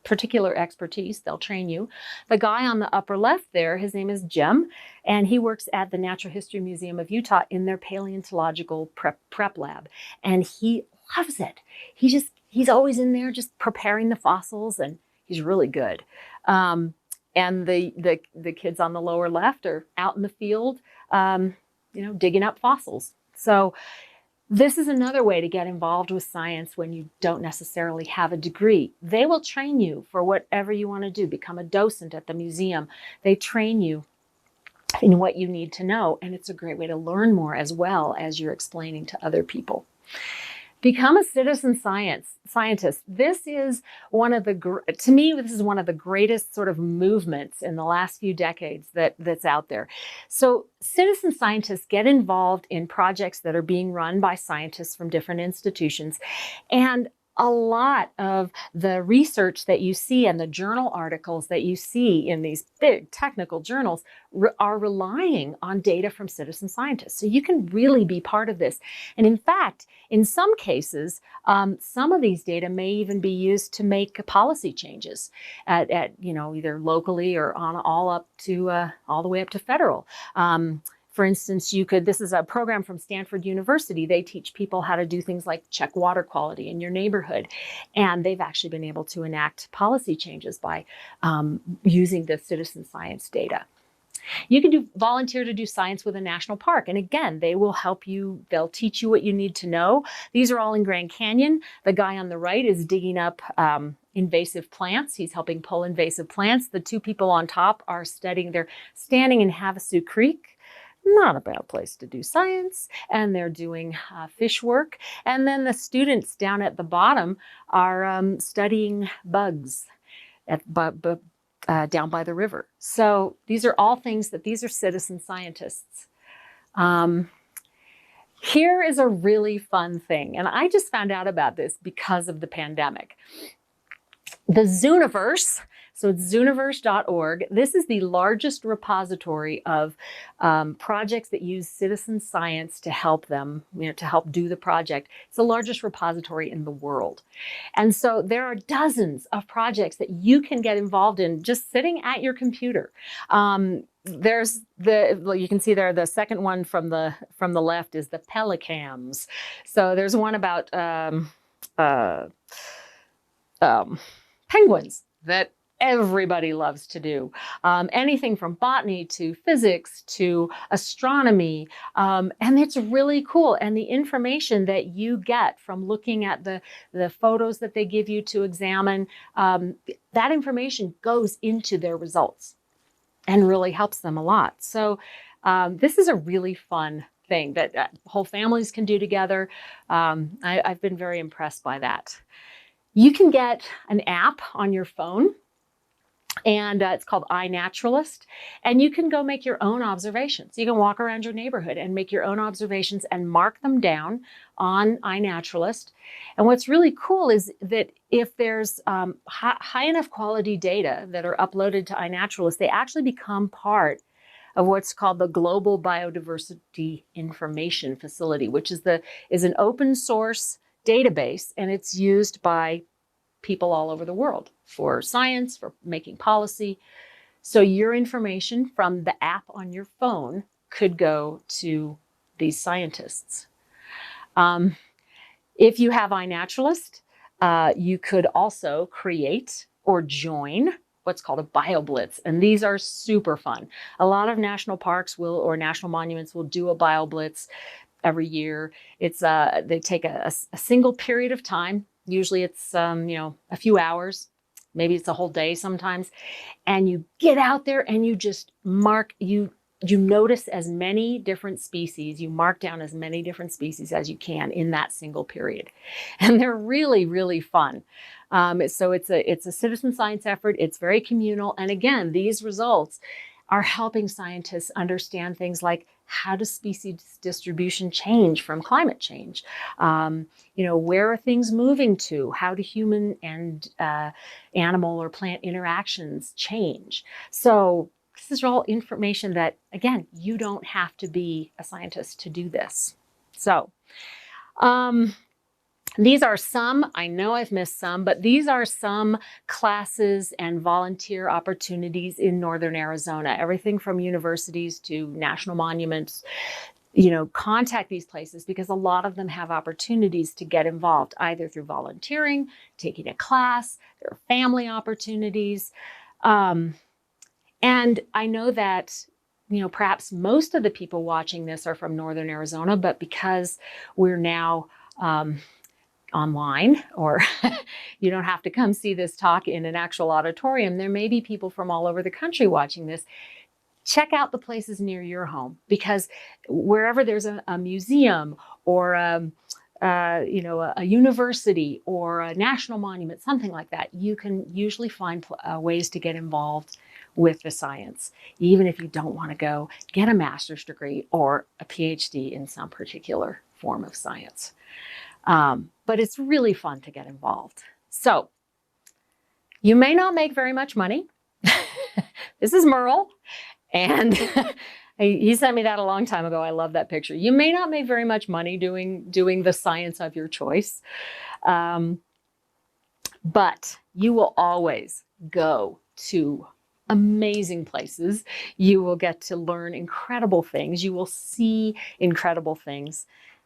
particular expertise. They'll train you. The guy on the upper left there, his name is Jim, and he works at the Natural History Museum of Utah in their paleontological prep lab, and he loves it. He's always in there just preparing the fossils, and he's really good. And the kids on the lower left are out in the field, digging up fossils. So this is another way to get involved with science when you don't necessarily have a degree. They will train you for whatever you want to do. Become a docent at the museum. They train you in what you need to know, and it's a great way to learn more as well as you're explaining to other people. Become a citizen scientist. This is to me, this is one of the greatest sort of movements in the last few decades that's out there. So citizen scientists get involved in projects that are being run by scientists from different institutions. And a lot of the research that you see and the journal articles that you see in these big technical journals are relying on data from citizen scientists. So you can really be part of this. And in fact, in some cases, some of these data may even be used to make policy changes at either locally or on all the way up to federal. For instance, this is a program from Stanford University. They teach people how to do things like check water quality in your neighborhood. And they've actually been able to enact policy changes by using the citizen science data. You can volunteer to do science with a national park. And again, they will help you. They'll teach you what you need to know. These are all in Grand Canyon. The guy on the right is digging up invasive plants. He's helping pull invasive plants. The two people on top are they're standing in Havasu Creek. Not a bad place to do science, and they're doing fish work. And then the students down at the bottom are studying bugs down by the river. So these are all things these are citizen scientists. Here is a really fun thing, and I just found out about this because of the pandemic. The Zooniverse, so it's zooniverse.org. This is the largest repository of projects that use citizen science to help them, to help do the project. It's the largest repository in the world. And so there are dozens of projects that you can get involved in just sitting at your computer. There's you can see there, the second one from the left is the Pelicams. So there's one about penguins that everybody loves to do. Anything from botany to physics to astronomy. And it's really cool. And the information that you get from looking at the photos that they give you to examine, that information goes into their results and really helps them a lot. So this is a really fun thing that whole families can do together. I've been very impressed by that. You can get an app on your phone, and it's called iNaturalist, and you can go make your own observations. You can walk around your neighborhood and make your own observations and mark them down on iNaturalist. And what's really cool is that if there's high enough quality data that are uploaded to iNaturalist, they actually become part of what's called the Global Biodiversity Information Facility, which is an open source database, and it's used by people all over the world for science, for making policy. So your information from the app on your phone could go to these scientists. If you have iNaturalist, you could also create or join what's called a BioBlitz, and these are super fun. A lot of national parks or national monuments will do a BioBlitz every year. It's they take a single period of time. Usually it's a few hours, maybe it's a whole day sometimes, and you get out there and you just mark. You you notice as many different species, you mark down as many different species as you can in that single period. And they're really, really fun. So it's a citizen science effort. It's very communal. And again, these results are helping scientists understand things like, how does species distribution change from climate change? Where are things moving to? How do human and animal or plant interactions change? So this is all information that, again, you don't have to be a scientist to do this. So these are some, I know I've missed some, but these are some classes and volunteer opportunities in Northern Arizona, everything from universities to national monuments. Contact these places because a lot of them have opportunities to get involved, either through volunteering, taking a class, there are family opportunities. And I know that, perhaps most of the people watching this are from Northern Arizona, but because we're now online, or you don't have to come see this talk in an actual auditorium, there may be people from all over the country watching this. Check out the places near your home, because wherever there's a museum or a university or a national monument, something like that, you can usually find ways to get involved with the science, even if you don't want to go get a master's degree or a PhD in some particular form of science. But it's really fun to get involved. So you may not make very much money. This is Merle, and he sent me that a long time ago. I love that picture. You may not make very much money doing the science of your choice, but you will always go to amazing places. You will get to learn incredible things. You will see incredible things,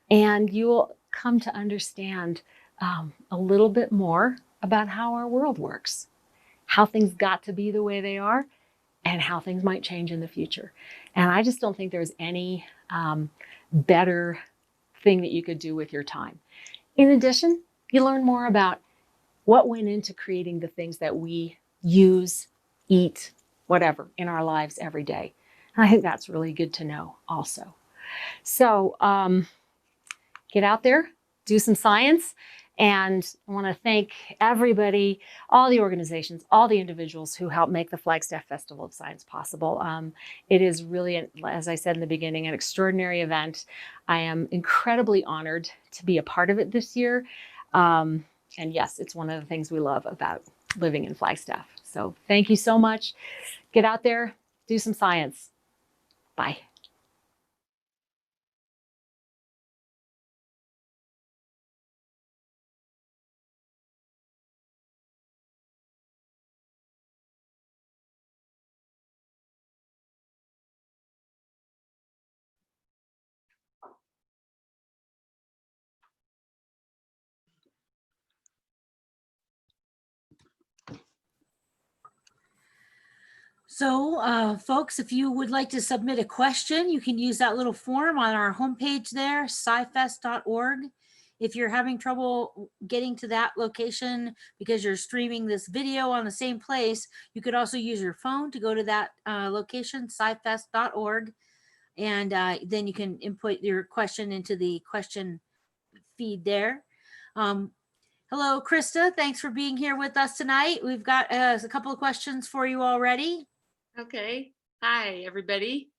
and you will come to understand a little bit more about how our world works, how things got to be the way they are, and how things might change in the future. And I just don't think there's any better thing that you could do with your time. In addition, you learn more about what went into creating the things that we use, eat, whatever, in our lives every day. And I think that's really good to know also. So get out there, do some science. And I want to thank everybody, all the organizations, all the individuals who helped make the Flagstaff Festival of Science possible. It is really, as I said in the beginning, an extraordinary event. I am incredibly honored to be a part of it this year. And yes, it's one of the things we love about living in Flagstaff. So thank you so much. Get out there, do some science. Bye. So, folks, if you would like to submit a question, you can use that little form on our homepage there, scifest.org. If you're having trouble getting to that location because you're streaming this video on the same place, you could also use your phone to go to that location, scifest.org. And then you can input your question into the question feed there. Hello, Krista. Thanks for being here with us tonight. We've got a couple of questions for you already. Okay. Hi, everybody.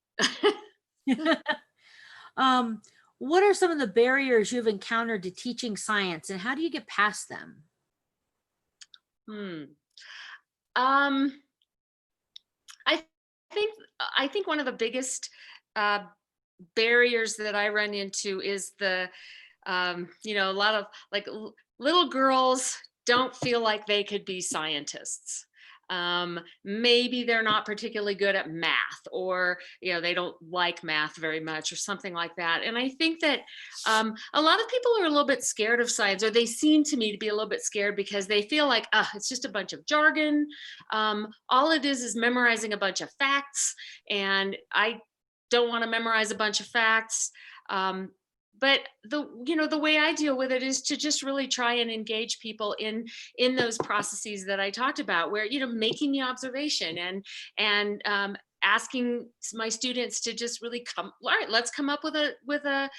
What are some of the barriers you've encountered to teaching science, and how do you get past them? I think one of the biggest barriers that I run into is a lot of little girls don't feel like they could be scientists. Maybe they're not particularly good at math, or they don't like math very much, or something like that. And I think that a lot of people are a little bit scared of science, or they seem to me to be a little bit scared because they feel like it's just a bunch of jargon. All it is memorizing a bunch of facts, and I don't want to memorize a bunch of facts. But the way I deal with it is to just really try and engage people in those processes that I talked about, where making the observation and asking my students to just really come, all right, let's come up with a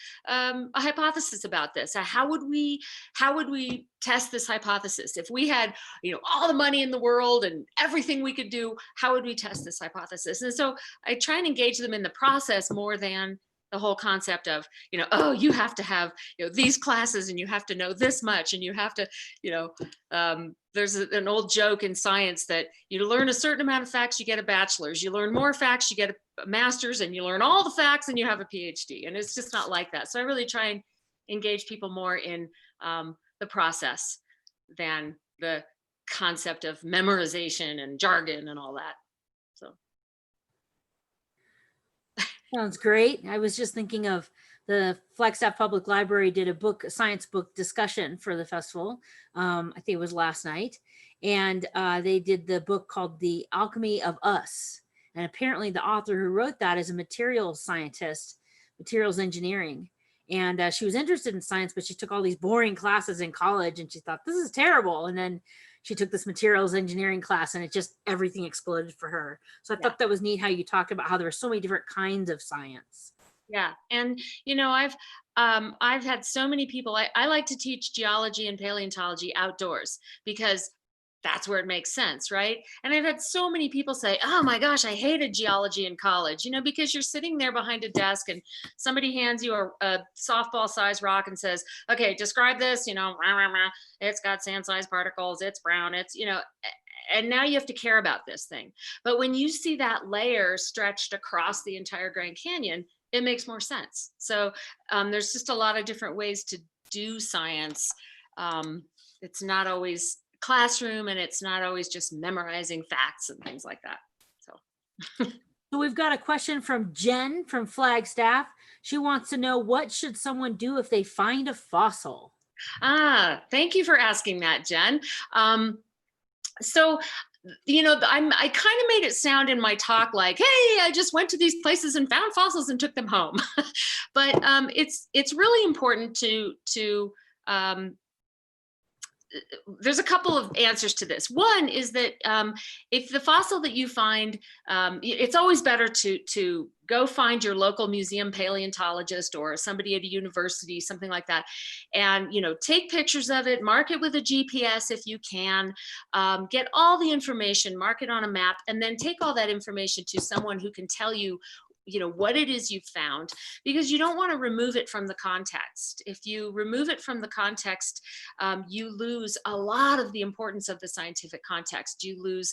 hypothesis about this. How would we test this hypothesis? If we had, all the money in the world and everything we could do, how would we test this hypothesis? And so I try and engage them in the process more than the whole concept of, oh, you have to have, these classes and you have to know this much and you have to, there's an old joke in science that you learn a certain amount of facts, you get a bachelor's, you learn more facts, you get a master's, and you learn all the facts and you have a PhD. And it's just not like that. So I really try and engage people more in the process than the concept of memorization and jargon and all that. So. Sounds great. I was just thinking of the Flagstaff Public Library did a science book discussion for the festival. I think it was last night. And they did the book called The Alchemy of Us. And apparently the author who wrote that is a materials scientist, materials engineering. And she was interested in science, but she took all these boring classes in college and she thought, this is terrible. And then she took this materials engineering class and everything exploded for her. So I thought that was neat how you talked about how there were so many different kinds of science. Yeah. And, I've had so many people, I like to teach geology and paleontology outdoors because that's where it makes sense, right? And I've had so many people say, oh my gosh, I hated geology in college, because you're sitting there behind a desk and somebody hands you a softball sized rock and says, okay, describe this, it's got sand sized particles, it's brown, it's, and now you have to care about this thing. But when you see that layer stretched across the entire Grand Canyon, it makes more sense. So there's just a lot of different ways to do science. It's not always classroom and it's not always just memorizing facts and things like that. So we've got a question from Jen from Flagstaff. She wants to know, what should someone do if they find a fossil? Thank you for asking that, Jen. So I kind of made it sound in my talk like, hey, I just went to these places and found fossils and took them home. But it's really important to there's a couple of answers to this. One is that if the fossil that you find, it's always better to go find your local museum paleontologist or somebody at a university, something like that, and take pictures of it, mark it with a GPS if you can, get all the information, mark it on a map, and then take all that information to someone who can tell you what it is you've found, because you don't want to remove it from the context. If you remove it from the context, you lose a lot of the importance of the scientific context. You lose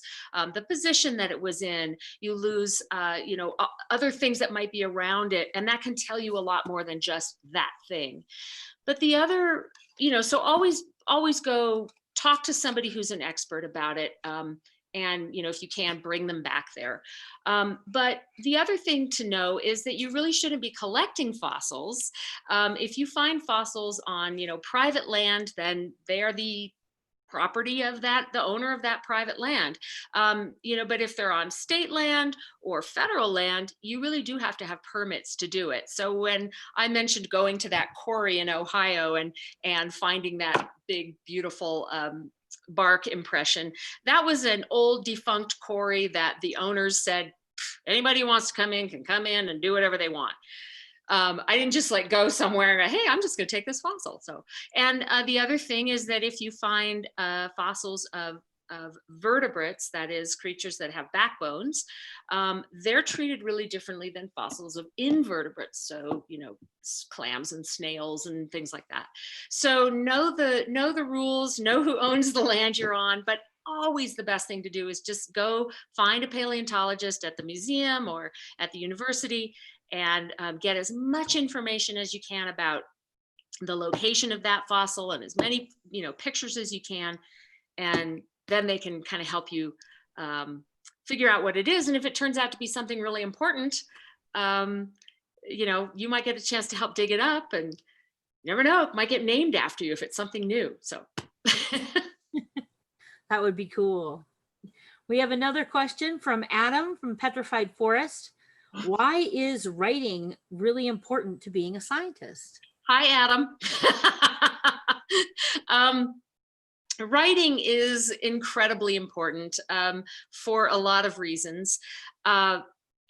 the position that it was in. You lose, other things that might be around it, and that can tell you a lot more than just that thing. But the other, so always go talk to somebody who's an expert about it. And if you can, bring them back there. But the other thing to know is that you really shouldn't be collecting fossils. If you find fossils on private land, then they are the property of the owner of that private land. But if they're on state land or federal land, you really do have to have permits to do it. So when I mentioned going to that quarry in Ohio and finding that big, beautiful bark impression, that was an old defunct quarry that the owners said, anybody who wants to come in can come in and do whatever they want. I didn't just go somewhere and hey, I'm just going to take this fossil. So, and the other thing is that if you find fossils of vertebrates, that is creatures that have backbones, they're treated really differently than fossils of invertebrates. So, clams and snails and things like that. So know the rules, know who owns the land you're on, but always the best thing to do is just go find a paleontologist at the museum or at the university and get as much information as you can about the location of that fossil and as many pictures as you can, and then they can kind of help you figure out what it is. And if it turns out to be something really important, you might get a chance to help dig it up, and you never know, it might get named after you if it's something new. So that would be cool. We have another question from Adam from Petrified Forest. Why is writing really important to being a scientist? Hi, Adam. Writing is incredibly important for a lot of reasons.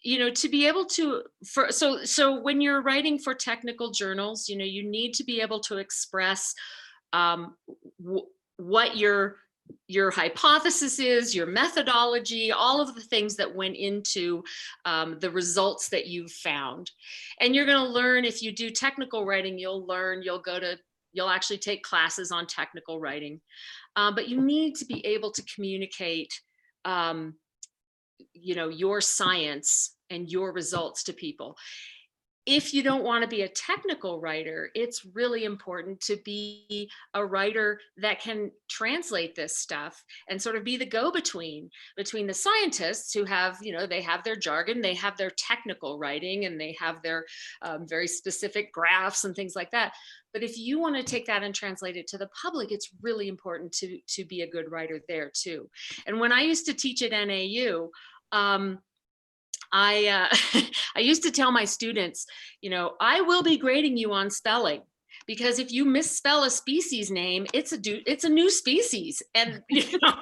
you know, to be able to, so when you're writing for technical journals, you know, you need to be able to express what your hypothesis is, your methodology, all of the things that went into the results that you've found. And you're going to learn, if you do technical writing, you'll actually take classes on technical writing. But you need to be able to communicate, you know, your science and your results to people. If you don't want to be a technical writer, it's really important to be a writer that can translate this stuff and sort of be the go-between between the scientists who have, you know, they have their jargon, they have their technical writing, and they have their very specific graphs and things like that. But if you want to take that and translate it to the public, it's really important to be a good writer there too. And when I used to teach at NAU, I used to tell my students, you know, I will be grading you on spelling, because if you misspell a species name, it's a new species. And, you know,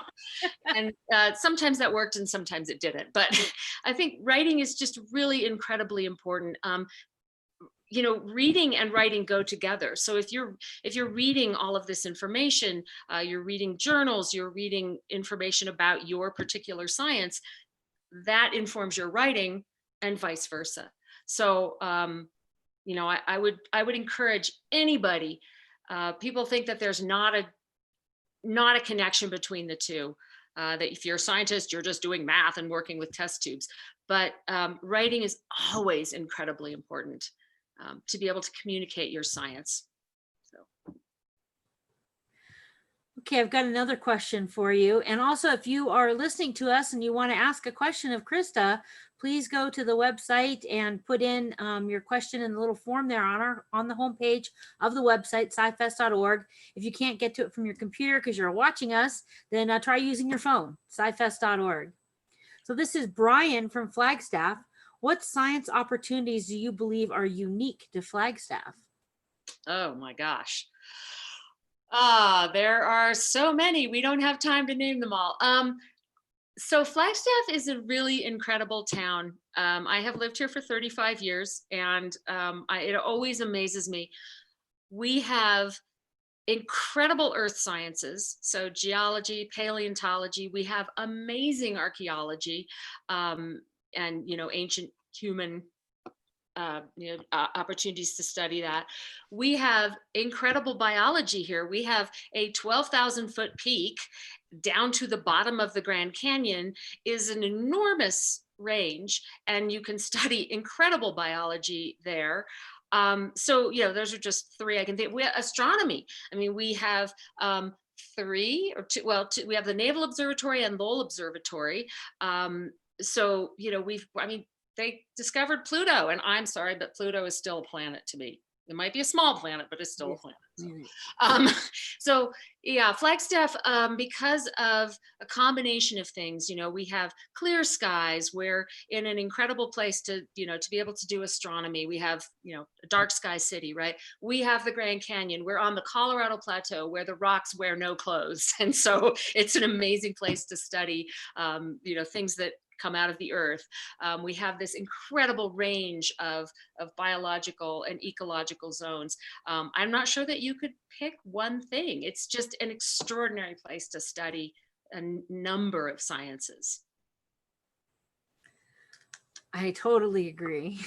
and sometimes that worked and sometimes it didn't. But I think writing is just really incredibly important. You know, reading and writing go together. So if you're reading all of this information, you're reading journals, you're reading information about your particular science, that informs your writing, and vice versa. So, you know, I would encourage anybody. People think that there's not a connection between the two. That if you're a scientist, you're just doing math and working with test tubes. But writing is always incredibly important to be able to communicate your science. So. Okay, I've got another question for you. And also, if you are listening to us and you want to ask a question of Krista, please go to the website and put in your question in the little form there on the homepage of the website, scifest.org. If you can't get to it from your computer because you're watching us, then try using your phone, scifest.org. So this is Brian from Flagstaff. What science opportunities do you believe are unique to Flagstaff? Oh my gosh. There are so many. We don't have time to name them all. So Flagstaff is a really incredible town. I have lived here for 35 years, and it always amazes me. We have incredible earth sciences, so geology, paleontology. We have amazing archaeology, and, you know, ancient human opportunities to study that. We have incredible biology here. We have a 12,000 foot peak down to the bottom of the Grand Canyon is an enormous range, and you can study incredible biology there. So, you know, those are just three I can think. We have astronomy. I mean, we have three or two. Well, we have the Naval Observatory and Lowell Observatory. So, you know, they discovered Pluto, and I'm sorry, but Pluto is still a planet to me. It might be a small planet, but it's still a planet. So yeah, Flagstaff, because of a combination of things, you know, we have clear skies. We're in an incredible place to, you know, to be able to do astronomy. We have, you know, a dark sky city, right? We have the Grand Canyon. We're on the Colorado Plateau where the rocks wear no clothes. And so it's an amazing place to study, you know, things that come out of the earth. We have this incredible range of biological and ecological zones. I'm not sure that you could pick one thing. It's just an extraordinary place to study a number of sciences. I totally agree.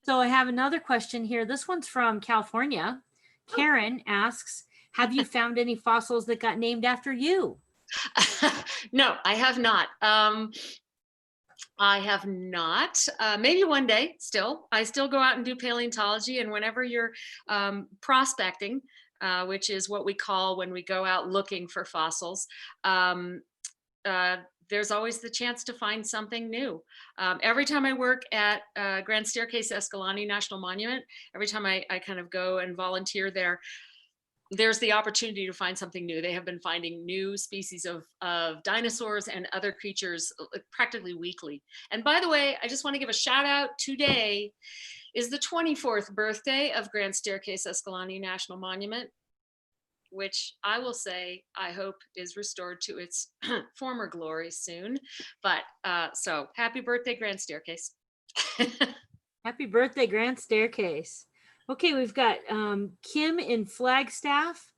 So I have another question here. This one's from California. Karen asks, have you found any fossils that got named after you? No, I have not. I have not. Maybe one day still. I still go out and do paleontology, and whenever you're prospecting, which is what we call when we go out looking for fossils, there's always the chance to find something new. Every time I work at Grand Staircase Escalante National Monument, every time I kind of go and volunteer there, there's the opportunity to find something new. They have been finding new species of dinosaurs and other creatures practically weekly. And by the way, I just want to give a shout out. Today is the 24th birthday of Grand Staircase Escalante National Monument. which I will say I hope is restored to its former glory soon. But so happy birthday, Grand Staircase. Happy birthday, Grand Staircase. Okay, we've got Kim in Flagstaff.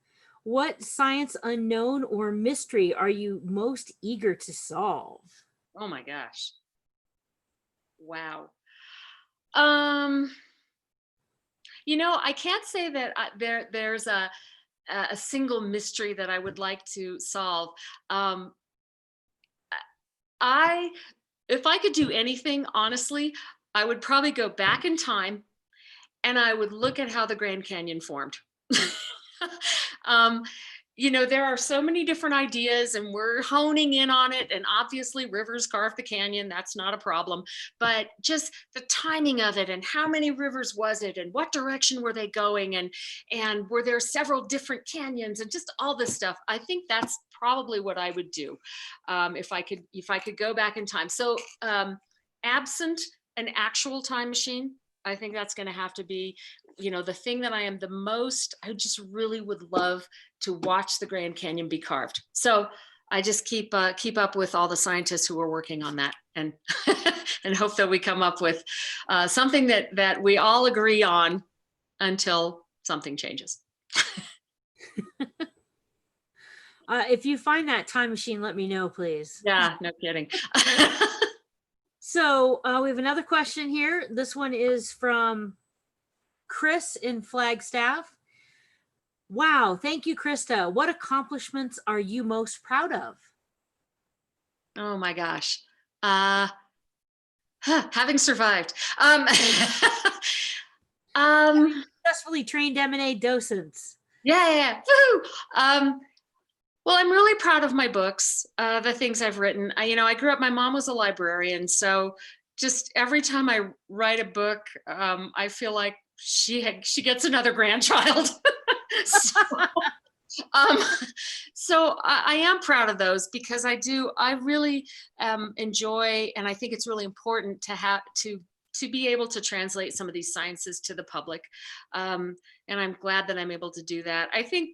What science unknown or mystery are you most eager to solve? Oh my gosh. Wow. You know, I can't say that there's a single mystery that I would like to solve. If I could do anything, honestly, I would probably go back in time and I would look at how the Grand Canyon formed. You know, there are so many different ideas and we're honing in on it. And obviously rivers carved the canyon, that's not a problem, but just the timing of it and how many rivers was it and what direction were they going and were there several different canyons and just all this stuff. I think that's probably what I would do if I could go back in time. So absent an actual time machine, I think that's going to have to be, you know, the thing that I just really would love to watch the Grand Canyon be carved. So I just keep up with all the scientists who are working on that and and hope that we come up with something that we all agree on until something changes. If you find that time machine, let me know, please. Yeah, no kidding. So we have another question here. This one is from Chris in Flagstaff. Wow, thank you, Krista. What accomplishments are you most proud of? Oh my gosh. Having survived. Successfully trained M&A docents. Yeah. Woohoo! Well, I'm really proud of my books, the things I've written. I grew up, my mom was a librarian, so just every time I write a book, I feel like she gets another grandchild. So I am proud of those because I really enjoy, and I think it's really important to be able to translate some of these sciences to the public. And I'm glad that I'm able to do that. I think,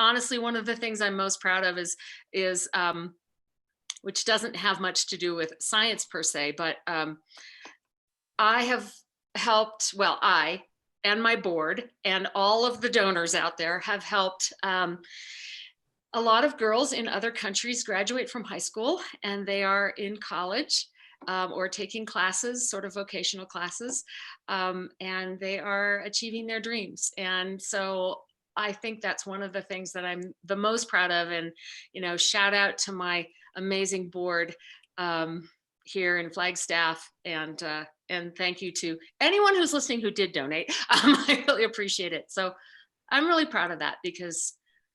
honestly, one of the things I'm most proud of is which doesn't have much to do with science per se, but I have helped, well, I and my board and all of the donors out there have helped a lot of girls in other countries graduate from high school and they are in college or taking classes, sort of vocational classes, and they are achieving their dreams. And so I think that's one of the things that I'm the most proud of. And, shout out to my amazing board here in Flagstaff, and thank you to anyone who's listening who did donate. I really appreciate it. So I'm really proud of that because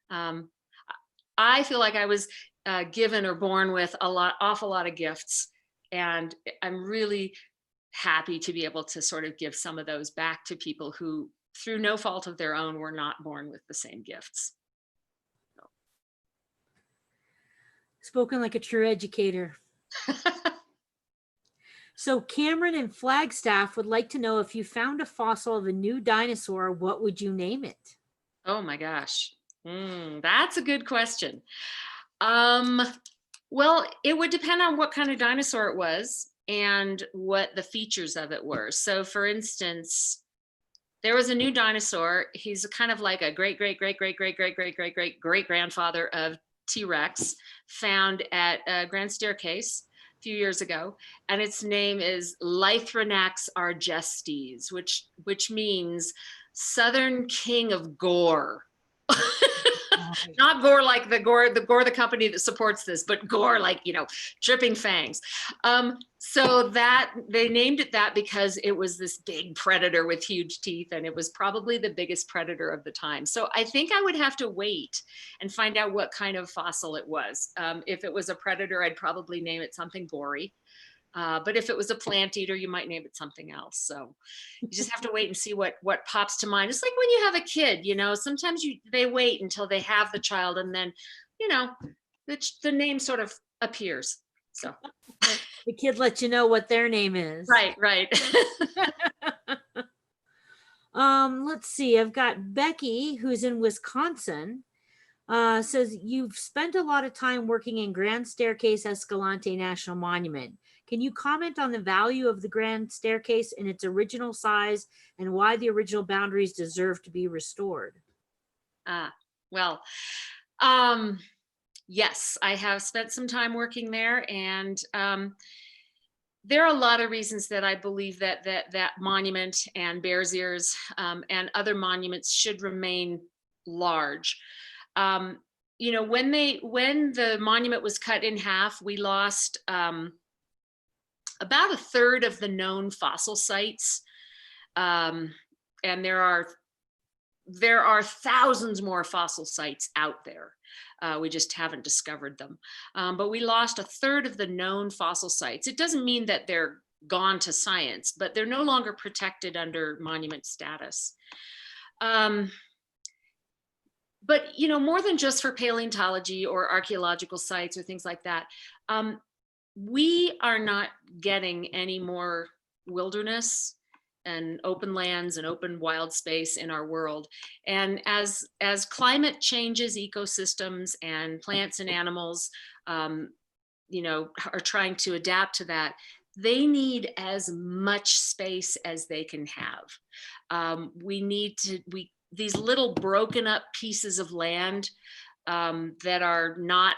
I feel like I was given or born with awful lot of gifts, and I'm really happy to be able to sort of give some of those back to people who, through no fault of their own, were not born with the same gifts. Spoken like a true educator. So Cameron in Flagstaff would like to know, if you found a fossil of a new dinosaur, what would you name it? Oh my gosh. That's a good question. Well, it would depend on what kind of dinosaur it was and what the features of it were. So for instance, there was a new dinosaur. He's kind of like a great grandfather of T-Rex, found at Grand Staircase a few years ago, and its name is Lythranax argestes, which means Southern King of Gore. Not gore like the gore the company that supports this, but gore like, dripping fangs. So that they named it that because it was this big predator with huge teeth, and it was probably the biggest predator of the time. So I think I would have to wait and find out what kind of fossil it was. If it was a predator, I'd probably name it something gory. But if it was a plant eater, you might name it something else. So you just have to wait and see what pops to mind. It's like when you have a kid, sometimes they wait until they have the child, and then, the name sort of appears. So the kid lets you know what their name is. Right. Let's see. I've got Becky, who's in Wisconsin. Says you've spent a lot of time working in Grand Staircase Escalante National Monument. Can you comment on the value of the Grand Staircase in its original size and why the original boundaries deserve to be restored? Well, yes, I have spent some time working there, and there are a lot of reasons that I believe that monument and Bears Ears and other monuments should remain large. You know, when the monument was cut in half, we lost about a third of the known fossil sites, and there are thousands more fossil sites out there. We just haven't discovered them. But we lost a third of the known fossil sites. It doesn't mean that they're gone to science, but they're no longer protected under monument status. But, you know, more than just for paleontology or archaeological sites or things like that, we are not getting any more wilderness and open lands and open wild space in our world. And as climate changes ecosystems and plants and animals, you know, are trying to adapt to that, they need as much space as they can have. These little broken up pieces of land that are not,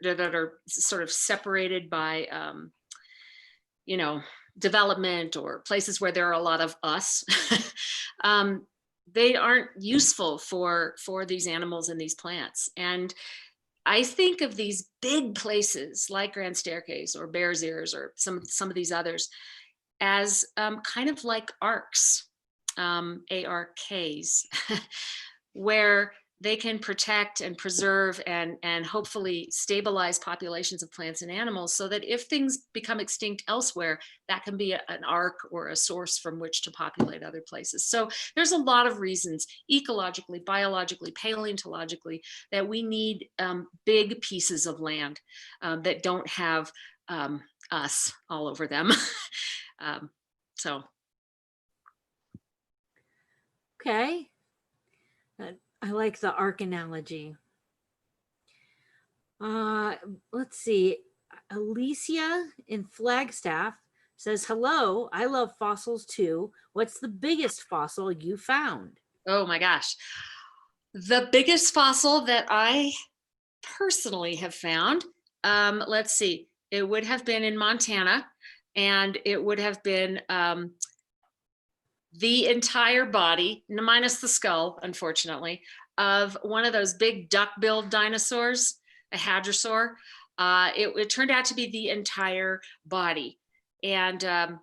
that are sort of separated by, you know, development or places where there are a lot of us, they aren't useful for these animals and these plants. And I think of these big places like Grand Staircase or Bears Ears or some of these others as kind of like arcs, ARKs, where they can protect and preserve and hopefully stabilize populations of plants and animals so that if things become extinct elsewhere, that can be an arc or a source from which to populate other places. So there's a lot of reasons, ecologically, biologically, paleontologically, that we need big pieces of land that don't have us all over them. So. Okay. I like the arc analogy. Let's see. Alicia in Flagstaff says, hello, I love fossils too. What's the biggest fossil you found? Oh my gosh. The biggest fossil that I personally have found, let's see, it would have been in Montana, and it would have been the entire body, minus the skull, unfortunately, of one of those big duck-billed dinosaurs, a hadrosaur. It turned out to be the entire body. And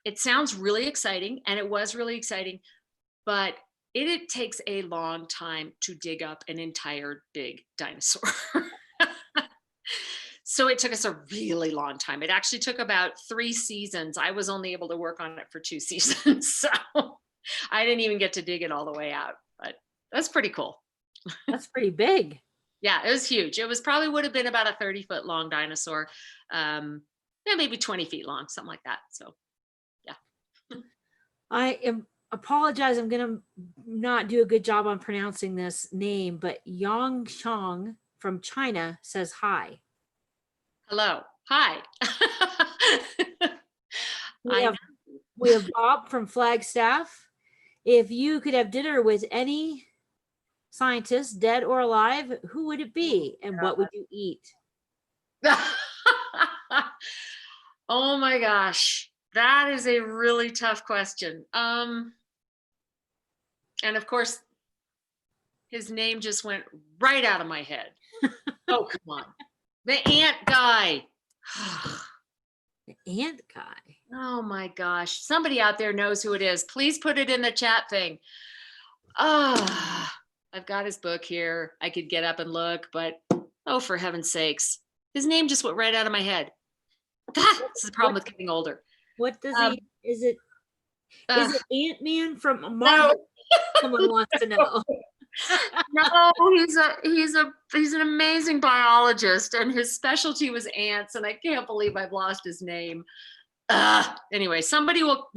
it sounds really exciting, and it was really exciting, but it takes a long time to dig up an entire big dinosaur. So it took us a really long time. It actually took about 3 seasons. I was only able to work on it for 2 seasons. So I didn't even get to dig it all the way out, but that's pretty cool. That's pretty big. Yeah, it was huge. It was probably would have been about a 30-foot long dinosaur. Yeah, maybe 20 feet long, something like that. So yeah. I apologize. I'm going to not do a good job on pronouncing this name, but Yang Shang from China says hi. Hello. Hi. We have Bob from Flagstaff. If you could have dinner with any scientist, dead or alive, who would it be and what would you eat? Oh my gosh. That is a really tough question. And of course, his name just went right out of my head. Oh, come on. The ant guy. The ant guy. Oh my gosh. Somebody out there knows who it is. Please put it in the chat thing. Oh, I've got his book here. I could get up and look, but oh, for heaven's sakes. His name just went right out of my head. This is the problem with getting older. What does he, is it Ant-Man from Marvel? No. Someone wants to know. No, he's an amazing biologist, and his specialty was ants, and I can't believe I've lost his name. Anyway, somebody will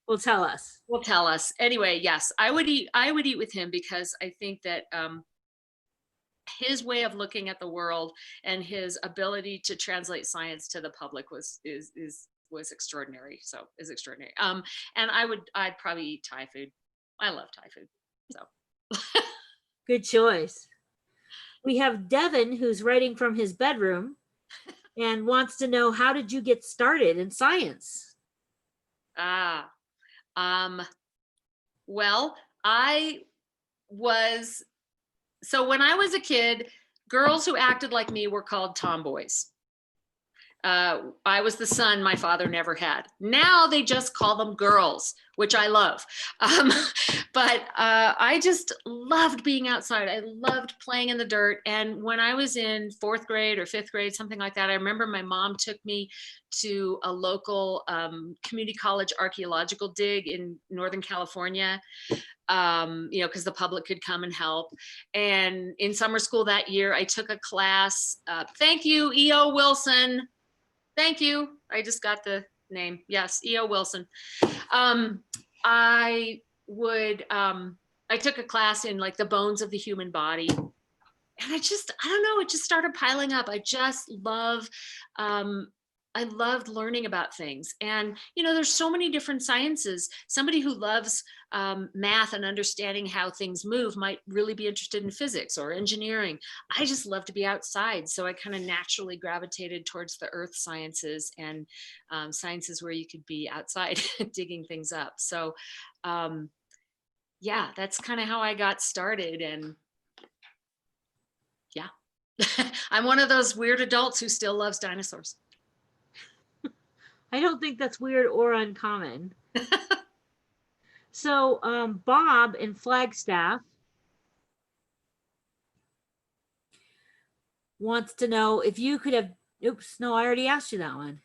Well, tell us. will tell us. Anyway, yes, I would eat with him because I think that his way of looking at the world and his ability to translate science to the public was extraordinary. So is extraordinary. And I'd probably eat Thai food. I love Thai food. So Good choice. We have Devin, who's writing from his bedroom and wants to know, how did you get started in science? Well, so when I was a kid, girls who acted like me were called tomboys. I was the son my father never had. Now they just call them girls, which I love. But I just loved being outside. I loved playing in the dirt. And when I was in 4th grade or 5th grade, something like that, I remember my mom took me to a local community college archaeological dig in Northern California. Because the public could come and help. And in summer school that year, I took a class. Thank you, E.O. Wilson. Thank you. I just got the name. Yes, E.O. Wilson. I took a class in like the bones of the human body. And I don't know, it just started piling up. I loved learning about things. And, there's so many different sciences. Somebody who loves math and understanding how things move might really be interested in physics or engineering. I just love to be outside. So I kind of naturally gravitated towards the earth sciences and sciences where you could be outside digging things up. So yeah, that's kind of how I got started. And yeah, I'm one of those weird adults who still loves dinosaurs. I don't think that's weird or uncommon. So Bob in Flagstaff wants to know if you could have, oops, no, I already asked you that one.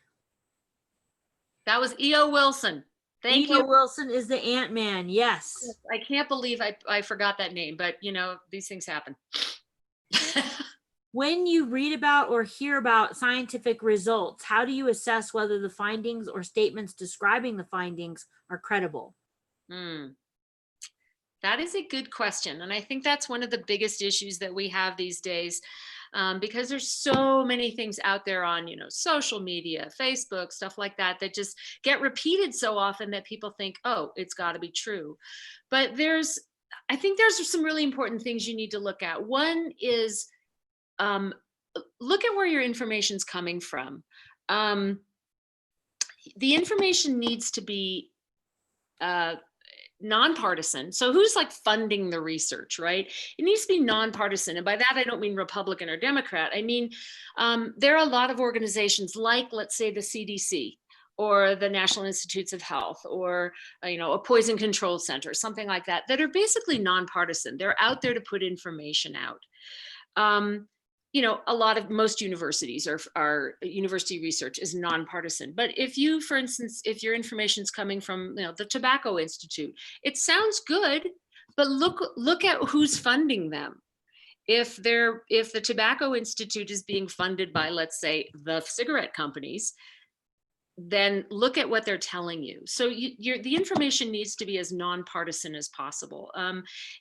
That was E.O. Wilson. Thank E.O. you. Wilson is the Ant-Man, yes. I can't believe I forgot that name, but these things happen. When you read about or hear about scientific results, how do you assess whether the findings or statements describing the findings are credible? That is a good question. And I think that's one of the biggest issues that we have these days, because there's so many things out there on, social media, Facebook, stuff like that, that just get repeated so often that people think, oh, it's got to be true. But I think there's some really important things you need to look at. One is, look at where your information's coming from. The information needs to be nonpartisan. So who's like funding the research, right? It needs to be nonpartisan. And by that, I don't mean Republican or Democrat. I mean, there are a lot of organizations like, let's say, the CDC or the National Institutes of Health or, a poison control center, something like that, that are basically nonpartisan. They're out there to put information out. Most universities are university research is nonpartisan. But if you, for instance, if your information's coming from, the Tobacco Institute, it sounds good, but look at who's funding them. If the Tobacco Institute is being funded by, let's say, the cigarette companies, then look at what they're telling you. So the information needs to be as nonpartisan as possible.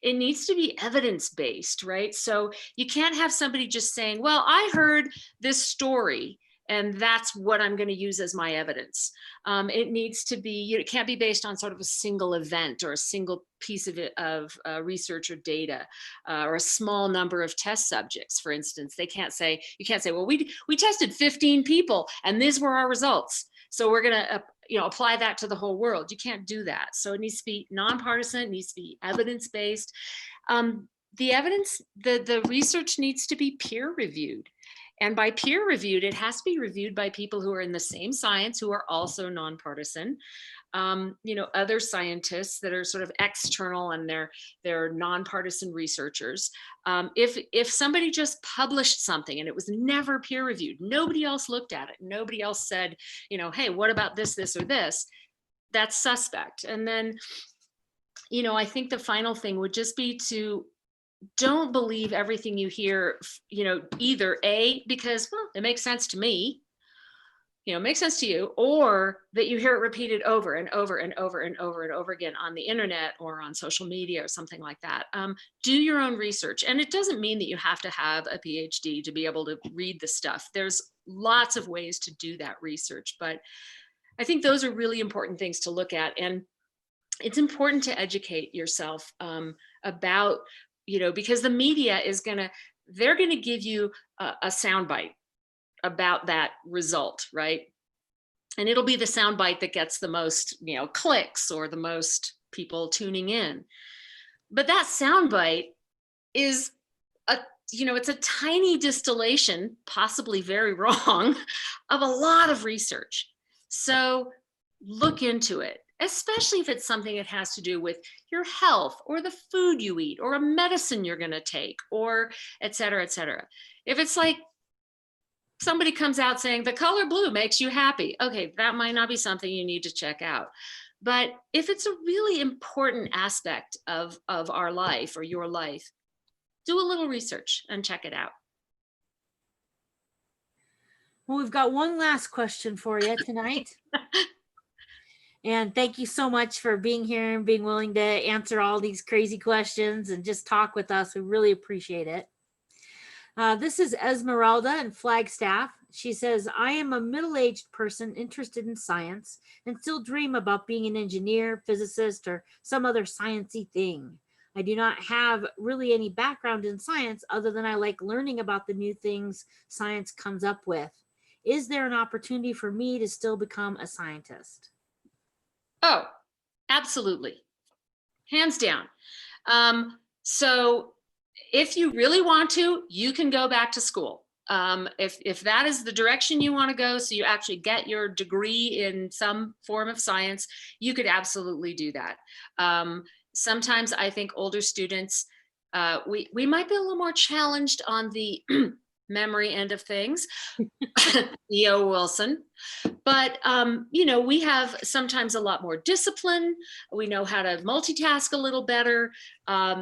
It needs to be evidence-based, right? So you can't have somebody just saying, well, I heard this story and that's what I'm going to use as my evidence. It needs to be, it can't be based on sort of a single event or a single piece of research or data, or a small number of test subjects, for instance. You can't say, well, we tested 15 people and these were our results, so we're going to apply that to the whole world. You can't do that. So it needs to be nonpartisan. It needs to be evidence-based. The evidence, the research needs to be peer reviewed. And by peer reviewed, it has to be reviewed by people who are in the same science, who are also nonpartisan. Other scientists that are sort of external and they're nonpartisan researchers. If somebody just published something and it was never peer reviewed, nobody else looked at it, nobody else said, hey, what about this, or this? That's suspect. And then, I think the final thing would just be to don't believe everything you hear, either A, because, well, it makes sense to me, makes sense to you, or that you hear it repeated over and over and over and over and over again on the internet or on social media or something like that. Do your own research. And it doesn't mean that you have to have a PhD to be able to read the stuff. There's lots of ways to do that research, but I think those are really important things to look at. And it's important to educate yourself about, because the media they're going to give you a soundbite about that result, right? And it'll be the soundbite that gets the most, clicks or the most people tuning in. But that soundbite is it's a tiny distillation, possibly very wrong, of a lot of research. So look into it, especially if it's something that has to do with your health or the food you eat or a medicine you're going to take, or et cetera, et cetera. If it's like somebody comes out saying the color blue makes you happy, okay, that might not be something you need to check out. But if it's a really important aspect of our life or your life, do a little research and check it out. Well, we've got one last question for you tonight. And thank you so much for being here and being willing to answer all these crazy questions and just talk with us. We really appreciate it. This is Esmeralda in Flagstaff. She says, I am a middle-aged person interested in science and still dream about being an engineer, physicist, or some other sciencey thing. I do not have really any background in science other than I like learning about the new things science comes up with. Is there an opportunity for me to still become a scientist? Oh, absolutely. Hands down. So if you really want to, you can go back to school. If that is the direction you want to go, so you actually get your degree in some form of science, you could absolutely do that. Sometimes I think older students, we might be a little more challenged on the memory end of things, E.O. Wilson. But, we have sometimes a lot more discipline. We know how to multitask a little better,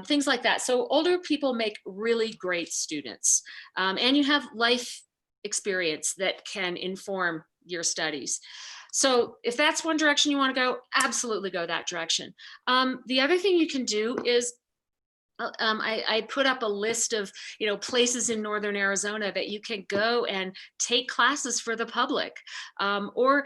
things like that. So older people make really great students. And you have life experience that can inform your studies. So if that's one direction you want to go, absolutely go that direction. The other thing you can do is I put up a list of, places in Northern Arizona that you can go and take classes for the public, or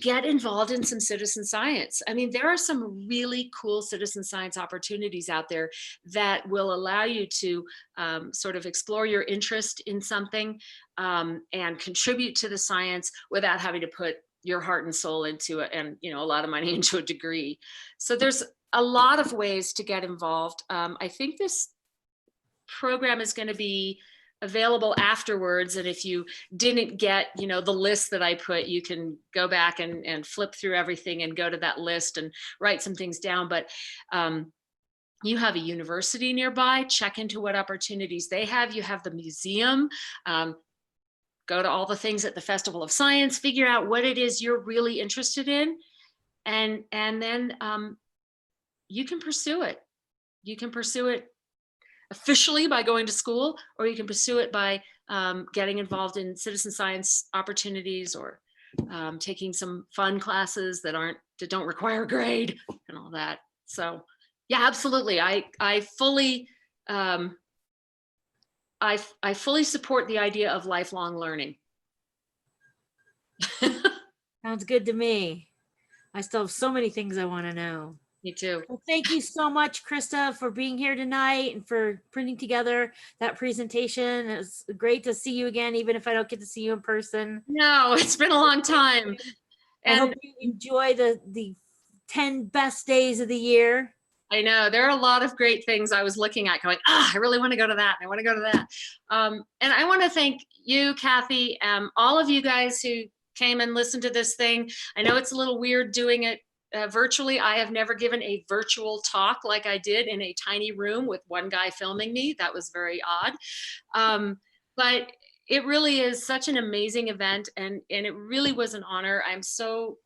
get involved in some citizen science. I mean, there are some really cool citizen science opportunities out there that will allow you to sort of explore your interest in something and contribute to the science without having to put your heart and soul into it and, a lot of money into a degree. So there's a lot of ways to get involved. I think this program is going to be available afterwards. And if you didn't get, the list that I put, you can go back and flip through everything and go to that list and write some things down. But you have a university nearby, check into what opportunities they have. You have the museum. Go to all the things at the Festival of Science, figure out what it is you're really interested in. And then you can pursue it. You can pursue it officially by going to school, or you can pursue it by getting involved in citizen science opportunities, or taking some fun classes that don't require a grade and all that. So yeah, absolutely. I fully support the idea of lifelong learning. Sounds good to me. I still have so many things I want to know. Me too. Well, thank you so much, Krista, for being here tonight and for putting together that presentation. It's great to see you again, even if I don't get to see you in person. No, it's been a long time. And I hope you enjoy the 10 best days of the year. I know there are a lot of great things I was looking at going, I really want to go to that. I want to go to that. And I want to thank you, Kathy, all of you guys who came and listened to this thing. I know it's a little weird doing it virtually. I have never given a virtual talk like I did in a tiny room with one guy filming me. That was very odd. But it really is such an amazing event, and it really was an honor. I'm so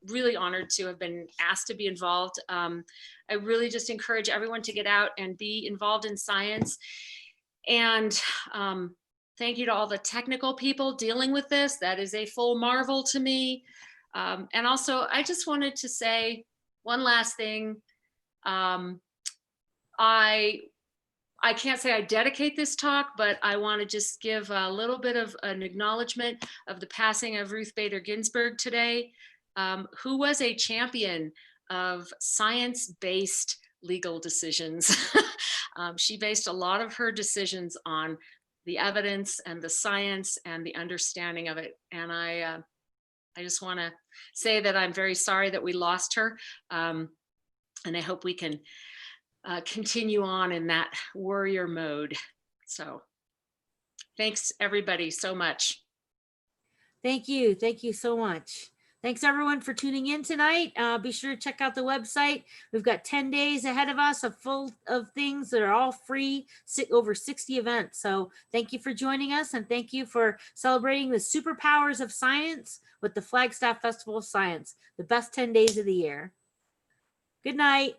really honored to have been asked to be involved. I really just encourage everyone to get out and be involved in science. And Thank you to all the technical people dealing with this. That is a full marvel to me. And also, I just wanted to say one last thing. I can't say I dedicate this talk, but I want to just give a little bit of an acknowledgement of the passing of Ruth Bader Ginsburg today, who was a champion of science-based legal decisions. She based a lot of her decisions on the evidence and the science and the understanding of it. And I just want to say that I'm very sorry that we lost her. And I hope we can continue on in that warrior mode. So thanks everybody so much. Thank you. Thank you so much. Thanks everyone for tuning in tonight. Be sure to check out the website. We've got 10 days ahead of us of full of things that are all free, over 60 events. So thank you for joining us, and thank you for celebrating the superpowers of science with the Flagstaff Festival of Science, the best 10 days of the year. Good night.